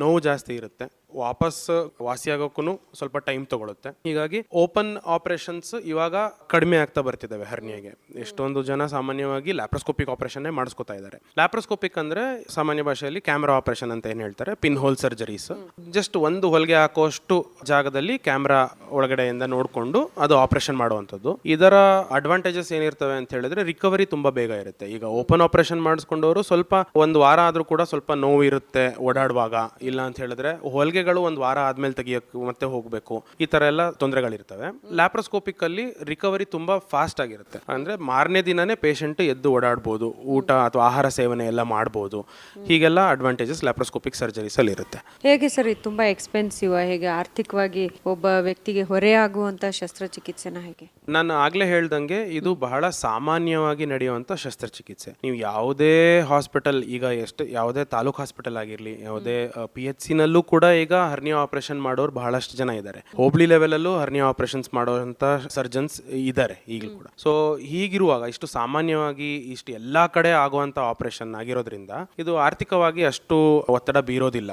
ನೋವು ಜಾಸ್ತಿ ಇರುತ್ತೆ, ವಾಪಸ್ ವಾಸಿಯಾಗೋಕ್ಕೂ ಸ್ವಲ್ಪ ಟೈಮ್ ತಗೊಳುತ್ತೆ. ಹೀಗಾಗಿ ಓಪನ್ ಆಪರೇಷನ್ಸ್ ಇವಾಗ ಕಡಿಮೆ ಆಗ್ತಾ ಬರ್ತಿದ್ದಾವೆ ಹರ್ನಿಯಾಗೆ. ಎಷ್ಟೊಂದು ಜನ ಸಾಮಾನ್ಯವಾಗಿ ಲ್ಯಾಪ್ರೋಸ್ಕೋಪಿಕ್ ಆಪರೇಷನ್ ಮಾಡಿಸ್ಕೊತಾ ಇದ್ದಾರೆ. ಲ್ಯಾಪ್ರೋಸ್ಕೋಪಿಕ್ ಅಂದ್ರೆ ಸಾಮಾನ್ಯ ಭಾಷೆಯಲ್ಲಿ ಕ್ಯಾಮ್ರಾ ಆಪರೇಷನ್ ಅಂತ ಏನ್ ಹೇಳ್ತಾರೆ, ಪಿನ್ ಹೋಲ್ ಸರ್ಜರೀಸ್. ಜಸ್ಟ್ ಒಂದು ಹೊಲಿಗೆ ಹಾಕೋಷ್ಟು ಜಾಗದಲ್ಲಿ ಕ್ಯಾಮ್ರಾ ಒಳಗಡೆಯಿಂದ ನೋಡ್ಕೊಂಡು ಅದು ಆಪರೇಷನ್ ಮಾಡುವಂಥದ್ದು. ಇದರ ಅಡ್ವಾಂಟೇಜಸ್ ಏನಿರ್ತವೆ ಅಂತ ಹೇಳಿದ್ರೆ ರಿಕವರಿ ತುಂಬಾ ಬೇಗ ಇರುತ್ತೆ. ಈಗ ಓಪನ್ ಆಪರೇಷನ್ ಮಾಡಿಸ್ಕೊಂಡವರು ಸ್ವಲ್ಪ ಒಂದು ವಾರ ಆದ್ರೂ ಕೂಡ ಸ್ವಲ್ಪ ನೋವು ಇರುತ್ತೆ ಓಡಾಡುವಾಗ. ಇಲ್ಲ ಅಂತ ಹೇಳಿದ್ರೆ ಹೊಲಿಗೆಗಳು ಒಂದು ವಾರ ಆದ್ಮೇಲೆ ತೆಗಿಯಕ್ಕೆ ಮತ್ತೆ ಹೋಗ್ಬೇಕು, ಈ ತರ ಎಲ್ಲ ತೊಂದರೆಗಳಿರ್ತವೆ. ಲ್ಯಾಪ್ರೋಸ್ಕೋಪಿಕ್ ಅಲ್ಲಿ ರಿಕವರಿ ತುಂಬಾ ಫಾಸ್ಟ್ ಆಗಿರುತ್ತೆ. ಅಂದ್ರೆ ಮಾರನೇ ದಿನನೇ ಪೇಷಂಟ್ ಎದ್ದು ಓಡಾಡ್ಬೋದು, ಊಟ ಅಥವಾ ಆಹಾರ ಸೇವನೆ ಎಲ್ಲ ಮಾಡ್ಬೋದು. ಹೀಗೆಲ್ಲ ಅಡ್ವಾಂಟೇಜಸ್ ಲ್ಯಾಪ್ರೋಸ್ಕೋಪಿಕ್ ಸರ್ಜರೀಸ್ ಅಲ್ಲಿ ಇರುತ್ತೆ. ಹೇಗೆ ಸರ್ ಇದು ತುಂಬಾ ಎಕ್ಸ್ಪೆನ್ಸಿವ್, ಹೇಗೆ ಆರ್ಥಿಕವಾಗಿ ಒಬ್ಬ ವ್ಯಕ್ತಿಗೆ ಹೊರೆ ಆಗುವಂತ ಶಸ್ತ್ರಚಿಕಿತ್ಸೆನ ಹೇಗೆ? ನಾನು ಆಗ್ಲೇ ಹೇಳ್ದಂಗೆ ಇದು ಬಹಳ ಸಾಮಾನ್ಯವಾಗಿ ನಡೆಯುವಂತ ಶಸ್ತ್ರಚಿಕಿತ್ಸೆ. ನೀವು ಯಾವುದೇ ಹಾಸ್ಪಿಟಲ್, ಈಗ ಯಾವುದೇ ತಾಲೂಕ್ ಹಾಸ್ಪಿಟಲ್ ಆಗಿರ್ಲಿ, ಯಾವುದೇ PHC ನಲ್ಲೂ ಕೂಡ ಈಗ ಹರ್ನಿಯಾ ಆಪರೇಷನ್ ಮಾಡೋರು ಬಹಳಷ್ಟು ಜನ ಇದ್ದಾರೆ. ಹೋಬಳಿ ಲೆವೆಲ್ ಅಲ್ಲೂ ಹರ್ನಿಯಾ ಆಪರೇಷನ್ಸ್ ಮಾಡುವಂತ ಸರ್ಜನ್ಸ್ ಇದ್ದಾರೆ ಈಗಲೂ ಕೂಡ. ಸೊ ಹೀಗಿರುವಾಗ ಇಷ್ಟು ಸಾಮಾನ್ಯವಾಗಿ ಇಷ್ಟು ಎಲ್ಲಾ ಕಡೆ ಆಗುವಂತ ಆಪರೇಷನ್ ಆಗಿರೋದ್ರಿಂದ ಇದು ಆರ್ಥಿಕವಾಗಿ ಅಷ್ಟು ಒತ್ತಡ ಬೀರೋದಿಲ್ಲ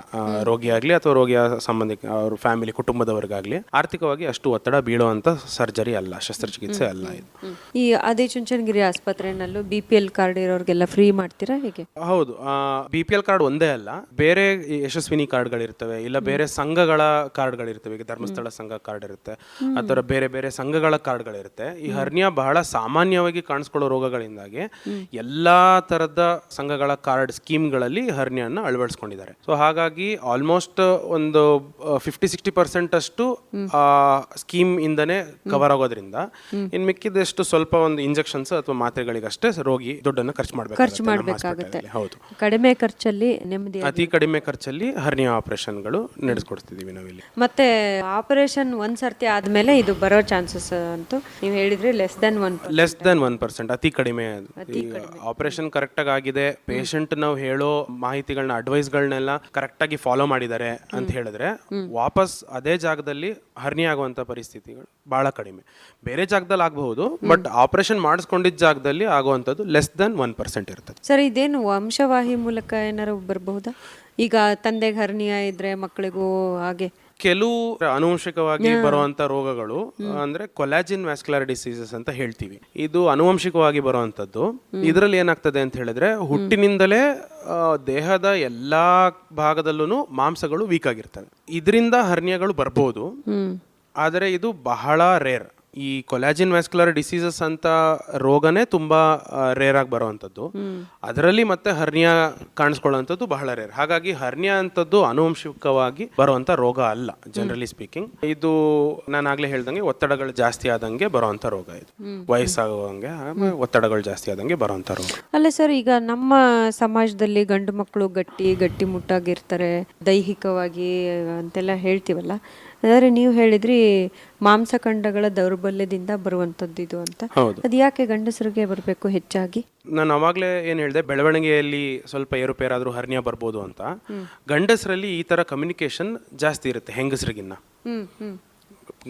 ರೋಗಿ ಆಗ್ಲಿ ಅಥವಾ ರೋಗಿಯ ಸಂಬಂಧಿಕ ಅವ್ರ ಫ್ಯಾಮಿಲಿ ಕುಟುಂಬದವರಿಗಾಗ್ಲಿ. ಆರ್ಥಿಕವಾಗಿ ಅಷ್ಟು ಒತ್ತಡ ಬೀಳುವಂತ ಸರ್ಜರಿ ಅಲ್ಲ, ಶಸ್ತ್ರಚಿಕಿತ್ಸೆ ಅಲ್ಲ ಇದು. ಈ ಆದಿಚುಂಚನಗಿರಿ ಆಸ್ಪತ್ರೆನಲ್ಲೂ BPL ಕಾರ್ಡ್ ಇರೋರಿಗೆಲ್ಲ ಫ್ರೀ ಮಾಡ್ತೀರಾ ಹೇಗೆ? ಹೌದು, BPL ಕಾರ್ಡ್ ಒಂದೇ ಅಲ್ಲ, ಬೇರೆ ಯಶಸ್ವಿನಿ ಕಾರ್ಡ್ಗಳಿರ್ತವೆ, ಇಲ್ಲ ಬೇರೆ ಸಂಘಗಳ ಕಾರ್ಡ್ಗಳಿರ್ತವೆ. ಈಗ ಧರ್ಮಸ್ಥಳ ಸಂಘ ಕಾರ್ಡ್ ಇರುತ್ತೆ, ಅಥವಾ ಬೇರೆ ಬೇರೆ ಸಂಘಗಳ ಕಾರ್ಡ್ಗಳಿರುತ್ತೆ. ಈ ಹರ್ನಿಯಾ ಬಹಳ ಸಾಮಾನ್ಯವಾಗಿ ಕಾಣಿಸ್ಕೊಳ್ಳೋ ರೋಗಗಳಿಂದಾಗಿ ಎಲ್ಲಾ ತರದ ಸಂಘಗಳ ಕಾರ್ಡ್ ಸ್ಕೀಮ್ಗಳಲ್ಲಿ ಹರ್ನಿಯಾನ ಅಳವಡಿಸ್ಕೊಂಡಿದ್ದಾರೆ. ಸೊ ಹಾಗಾಗಿ ಆಲ್ಮೋಸ್ಟ್ ಒಂದು 50-60% ಅಷ್ಟು ಸ್ಕೀಮ್ ಇಂದನೇ ಕವರ್ ಆಗೋದ್ರಿಂದ ಇನ್ ಮಿಕ್ಕಿದಷ್ಟು ಸ್ವಲ್ಪ ಒಂದು ಇಂಜೆಕ್ಷನ್ಸ್ ಅಥವಾ ಮಾತ್ರೆಗಳಿಗಷ್ಟೇ ರೋಗಿ ದುಡ್ಡನ್ನು ಖರ್ಚು ಮಾಡಬೇಕಾಗುತ್ತೆ. ಹೌದು, ಕಡಿಮೆ ಖರ್ಚಲ್ಲಿ ನೆಮ್ಮದಿ, ಅತಿ ಕಡಿಮೆ ಖರ್ಚಲ್ಲಿ ಹರ್ನಿಯಾ ಆಪರೇಷನ್ಗಳು ನಡೆಸ್ಕೊಡ್ತಿದೀವಿ ನಾವಿಲ್ಲಿ. ಮತ್ತೆ ಆಪರೇಷನ್ ಒಂದ್ ಸರ್ತಿ ಆದ್ಮೇಲೆ ಇದು ಬರೋ ಚಾನ್ಸಸ್ ಅಂತೂ ನೀವು ಹೇಳಿದ್ರೆ ಲೆಸ್ ದನ್ 1%, ಅತಿ ಕಡಿಮೆ. ಆಪರೇಷನ್ ಕರೆಕ್ಟ್ ಆಗಿ ಆಗಿದೆ, ಪೇಷಂಟ್ ನಾವು ಹೇಳೋ ಮಾಹಿತಿಗಳನ್ನ ಅಡ್ವೈಸ್ಗಳನ್ನೆಲ್ಲ ಕರೆಕ್ಟ್ ಆಗಿ ಫಾಲೋ ಮಾಡಿದ್ದಾರೆ ಅಂತ ಹೇಳಿದ್ರೆ ವಾಪಸ್ ಅದೇ ಜಾಗದಲ್ಲಿ ಹರ್ನಿಯಾ ಆಗುವಂತ ಪರಿಸ್ಥಿತಿಗಳು ಬಹಳ ಕಡಿಮೆ. ಬೇರೆ ಜಾಗದಲ್ಲಿ ಆಗಬಹುದು, ಬಟ್ ಆಪರೇಷನ್ ಮಾಡಿಸ್ಕೊಂಡಿದ್ದ ಜಾಗದಲ್ಲಿ ಆಗುವಂಥದ್ದು ಲೆಸ್ ದನ್ 1% ಇರ್ತದೆ. ಸರ್, ಇದೇನು ವಂಶವಾಹಿ ಮೂಲಕ ಏನಾರು ಬರಬಹುದಾ? ಈಗ ತಂದೆಗೆ ಹರ್ನಿಯಾ ಇದ್ರೆ ಮಕ್ಕಳಿಗೂ ಹಾಗೆ? ಕೆಲವು ಆನುವಂಶಿಕವಾಗಿ ಬರುವಂತ ರೋಗಗಳು ಅಂದ್ರೆ ಕೊಲಾಜಿನ್ ವ್ಯಾಸ್ಕ್ಯುಲರ್ ಡಿಸೀಸಸ್ ಅಂತ ಹೇಳ್ತೀವಿ. ಇದು ಆನುವಂಶಿಕವಾಗಿ ಬರುವಂತದ್ದು. ಇದರಲ್ಲಿ ಏನಾಗ್ತದೆ ಅಂತ ಹೇಳಿದ್ರೆ ಹುಟ್ಟಿನಿಂದಲೇ ದೇಹದ ಎಲ್ಲಾ ಭಾಗದಲ್ಲೂ ಮಾಂಸಗಳು ವೀಕ್ ಆಗಿರ್ತವೆ. ಇದರಿಂದ ಹರ್ನಿಯಾಗಳು ಬರ್ಬೋದು, ಆದರೆ ಇದು ಬಹಳ ರೇರ್. ಈ ಕೊಲಾಜಿನ್ ವ್ಯಾಸ್ಕ್ಯುಲರ್ ಡಿಸೀಸಸ್ ಅಂತ ರೋಗನೇ ತುಂಬಾ ರೇರ್ ಆಗಿ ಬರುವಂಥದ್ದು. ಅದರಲ್ಲಿ ಮತ್ತೆ ಹರ್ನಿಯಾ ಕಾಣಿಸ್ಕೊಳ್ಳುವಂಥದ್ದು ಬಹಳ ರೇರ್. ಹಾಗಾಗಿ ಹರ್ನಿಯಾ ಅಂತದ್ದು ಆನುವಂಶಿಕವಾಗಿ ಬರುವಂತ ರೋಗ ಅಲ್ಲ, ಜನರಲಿ ಸ್ಪೀಕಿಂಗ್. ಇದು ನಾನು ಆಗ್ಲೇ ಹೇಳ್ದಂಗೆ ಒತ್ತಡಗಳು ಜಾಸ್ತಿ ಆದಂಗೆ ಬರುವಂತ ರೋಗ. ಇದು ವಯಸ್ಸಾಗುವಂಗೆ ಒತ್ತಡಗಳು ಜಾಸ್ತಿ ಆದಂಗೆ ಬರುವಂತ ರೋಗ. ಅಲ್ಲ ಸರ್, ಈಗ ನಮ್ಮ ಸಮಾಜದಲ್ಲಿ ಗಂಡು ಮಕ್ಕಳು ಗಟ್ಟಿ ಮುಟ್ಟಾಗಿರ್ತಾರೆ ದೈಹಿಕವಾಗಿ ಅಂತೆಲ್ಲ ಹೇಳ್ತೀವಲ್ಲ, ಆದರೆ ನೀವು ಹೇಳಿದ್ರಿ ಮಾಂಸಖಂಡಗಳ ದೌರ್ಬಲ್ಯದಿಂದ ಬರುವಂತದ್ದು ಇದು ಅಂತ. ಅದು ಯಾಕೆ ಗಂಡಸರಿಗೆ ಬರಬೇಕು ಹೆಚ್ಚಾಗಿ? ನಾನು ಅವಾಗಲೇ ಏನು ಹೇಳಿದೆ, ಬೆಳವಣಿಗೆಯಲ್ಲಿ ಸ್ವಲ್ಪ ಏರುಪೇರಾದ್ರೂ ಹರ್ನಿಯಾ ಬರ್ಬೋದು ಅಂತ. ಗಂಡಸರಲ್ಲಿ ಈ ತರ ಕಮ್ಯುನಿಕೇಶನ್ ಜಾಸ್ತಿ ಇರುತ್ತೆ ಹೆಂಗಸರಿಗಿನ್ನ.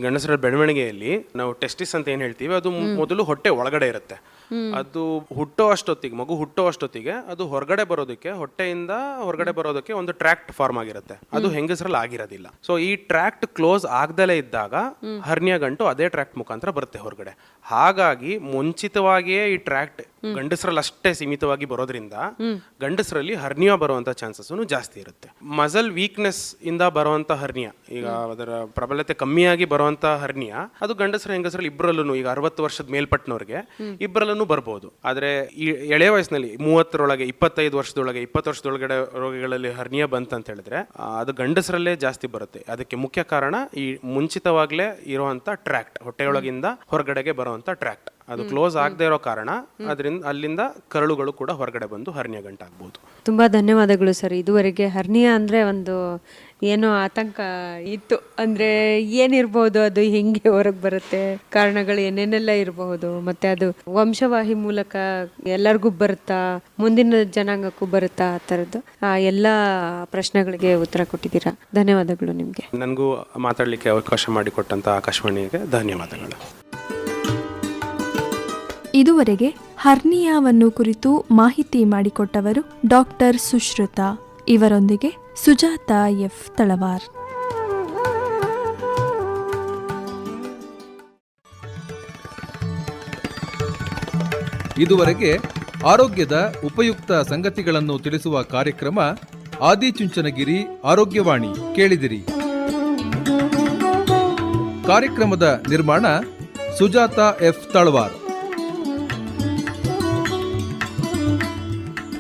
ಗಂಡಸರ ಬೆಳವಣಿಗೆಯಲ್ಲಿ ನಾವು ಟೆಸ್ಟಿಸ್ ಅಂತ ಏನ್ ಹೇಳ್ತೀವಿ, ಅದು ಮೊದಲು ಹೊಟ್ಟೆ ಒಳಗಡೆ ಇರುತ್ತೆ. ಅದು ಮಗು ಹುಟ್ಟೋ ಅಷ್ಟೊತ್ತಿಗೆ ಅದು ಹೊರಗಡೆ ಬರೋದಕ್ಕೆ, ಹೊಟ್ಟೆಯಿಂದ ಹೊರಗಡೆ ಬರೋದಕ್ಕೆ ಒಂದು ಟ್ರ್ಯಾಕ್ಟ್ ಫಾರ್ಮ್ ಆಗಿರುತ್ತೆ. ಅದು ಹೆಂಗಸರಲ್ಲಿ ಆಗಿರೋದಿಲ್ಲ. ಸೊ ಈ ಟ್ರ್ಯಾಕ್ಟ್ ಕ್ಲೋಸ್ ಆಗ್ದಲೇ ಇದ್ದಾಗ ಹರ್ನಿಯಾ ಗಂಟು ಅದೇ ಟ್ರ್ಯಾಕ್ಟ್ ಮುಖಾಂತರ ಬರುತ್ತೆ ಹೊರಗಡೆ. ಹಾಗಾಗಿ ಮುಂಚಿತವಾಗಿಯೇ ಈ ಟ್ರ್ಯಾಕ್ಟ್ ಗಂಡಸರಲ್ಲಿ ಅಷ್ಟೇ ಸೀಮಿತವಾಗಿ ಬರೋದ್ರಿಂದ ಗಂಡಸರಲ್ಲಿ ಹರ್ನಿಯಾ ಬರುವಂತ ಚಾನ್ಸಸ್ ಜಾಸ್ತಿ ಇರುತ್ತೆ. ಮಸಲ್ ವೀಕ್ನೆಸ್ ಇಂದ ಬರುವಂತ ಹರ್ನಿಯಾ, ಈಗ ಅದರ ಪ್ರಬಲತೆ ಕಮ್ಮಿಯಾಗಿ ಬರುವಂತ ಹರ್ನಿಯಾ, ಅದು ಗಂಡಸರ ಹೆಂಗಸರಲ್ಲಿ ಇಬ್ಬರಲ್ಲೂ, ಈಗ 60 ವರ್ಷದ ಮೇಲ್ಪಟ್ಟನವ್ರಿಗೆ ಇಬ್ಬರಲ್ಲೂ ಬರ್ಬೋದು. ಆದ್ರೆ ಈ ಎಳೆ ವಯಸ್ಸಿನಲ್ಲಿ 30ರೊಳಗೆ 25 ವರ್ಷದೊಳಗೆ 20 ವರ್ಷದೊಳಗಡೆ ರೋಗಿಗಳಲ್ಲಿ ಹರ್ನಿಯಾ ಬಂತಂತ ಹೇಳಿದ್ರೆ ಅದು ಗಂಡಸರಲ್ಲೇ ಜಾಸ್ತಿ ಬರುತ್ತೆ. ಅದಕ್ಕೆ ಮುಖ್ಯ ಕಾರಣ ಈ ಮುಂಚಿತವಾಗ್ಲೇ ಇರುವಂತ ಟ್ರ್ಯಾಕ್ಟ್, ಹೊಟ್ಟೆಯೊಳಗಿಂದ ಹೊರಗಡೆಗೆ ಬರುವಂತ ಟ್ರ್ಯಾಕ್ಟ್ ಅದು ಕ್ಲೋಸ್ ಆಗದೆ ಇರೋ ಕಾರಣ ಅದರಿಂದ ಅಲ್ಲಿಂದ ಕರಳುಗಳು ಕೂಡ ಹೊರಗಡೆ ಬಂದು ಹರ್ನಿಯಾ ಗಂಟಾಗಬಹುದು. ತುಂಬಾ ಧನ್ಯವಾದಗಳು ಸರ್. ಇದುವರೆಗೆ ಹರ್ನಿಯಾ ಅಂದ್ರೆ ಒಂದು ಏನೋ ಆತಂಕ ಇತ್ತು, ಅಂದ್ರೆ ಏನಿರ್ಬಹುದು, ಅದು ಹೆಂಗೆ ಹೊರಗೆ ಬರುತ್ತೆ, ಕಾರಣಗಳು ಏನೇನೆಲ್ಲ ಇರಬಹುದು, ಮತ್ತೆ ಅದು ವಂಶವಾಹಿ ಮೂಲಕ ಎಲ್ಲರಿಗೂ ಬರುತ್ತಾ, ಮುಂದಿನ ಜನಾಂಗಕ್ಕೂ ಬರುತ್ತಾ, ಆ ಥರದ್ದು ಎಲ್ಲ ಪ್ರಶ್ನೆಗಳಿಗೆ ಉತ್ತರ ಕೊಟ್ಟಿದ್ದೀರಾ. ಧನ್ಯವಾದಗಳು ನಿಮಗೆ. ನನಗೂ ಮಾತಾಡಲಿಕ್ಕೆ ಅವಕಾಶ ಮಾಡಿಕೊಟ್ಟಂತ ಆಕಾಶವಾಣಿಗೆ ಧನ್ಯವಾದಗಳು. ಇದುವರೆಗೆ ಹರ್ನಿಯಾವನ್ನು ಕುರಿತು ಮಾಹಿತಿ ಮಾಡಿಕೊಟ್ಟವರು ಡಾಕ್ಟರ್ ಸುಶ್ರುತಾ. ಇವರೊಂದಿಗೆ ಸುಜಾತಾ ಎಫ್ ತಳವಾರ್. ಇದುವರೆಗೆ ಆರೋಗ್ಯದ ಉಪಯುಕ್ತ ಸಂಗತಿಗಳನ್ನು ತಿಳಿಸುವ ಕಾರ್ಯಕ್ರಮ ಆದಿಚುಂಚನಗಿರಿ ಆರೋಗ್ಯವಾಣಿ ಕೇಳಿದಿರಿ. ಕಾರ್ಯಕ್ರಮದ ನಿರ್ಮಾಣ ಸುಜಾತ ಎಫ್ ತಳವಾರ್.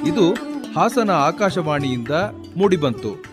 ಇದು ಹಾಸನ ಆಕಾಶವಾಣಿಯಿಂದ ಮೂಡಿಬಂತು.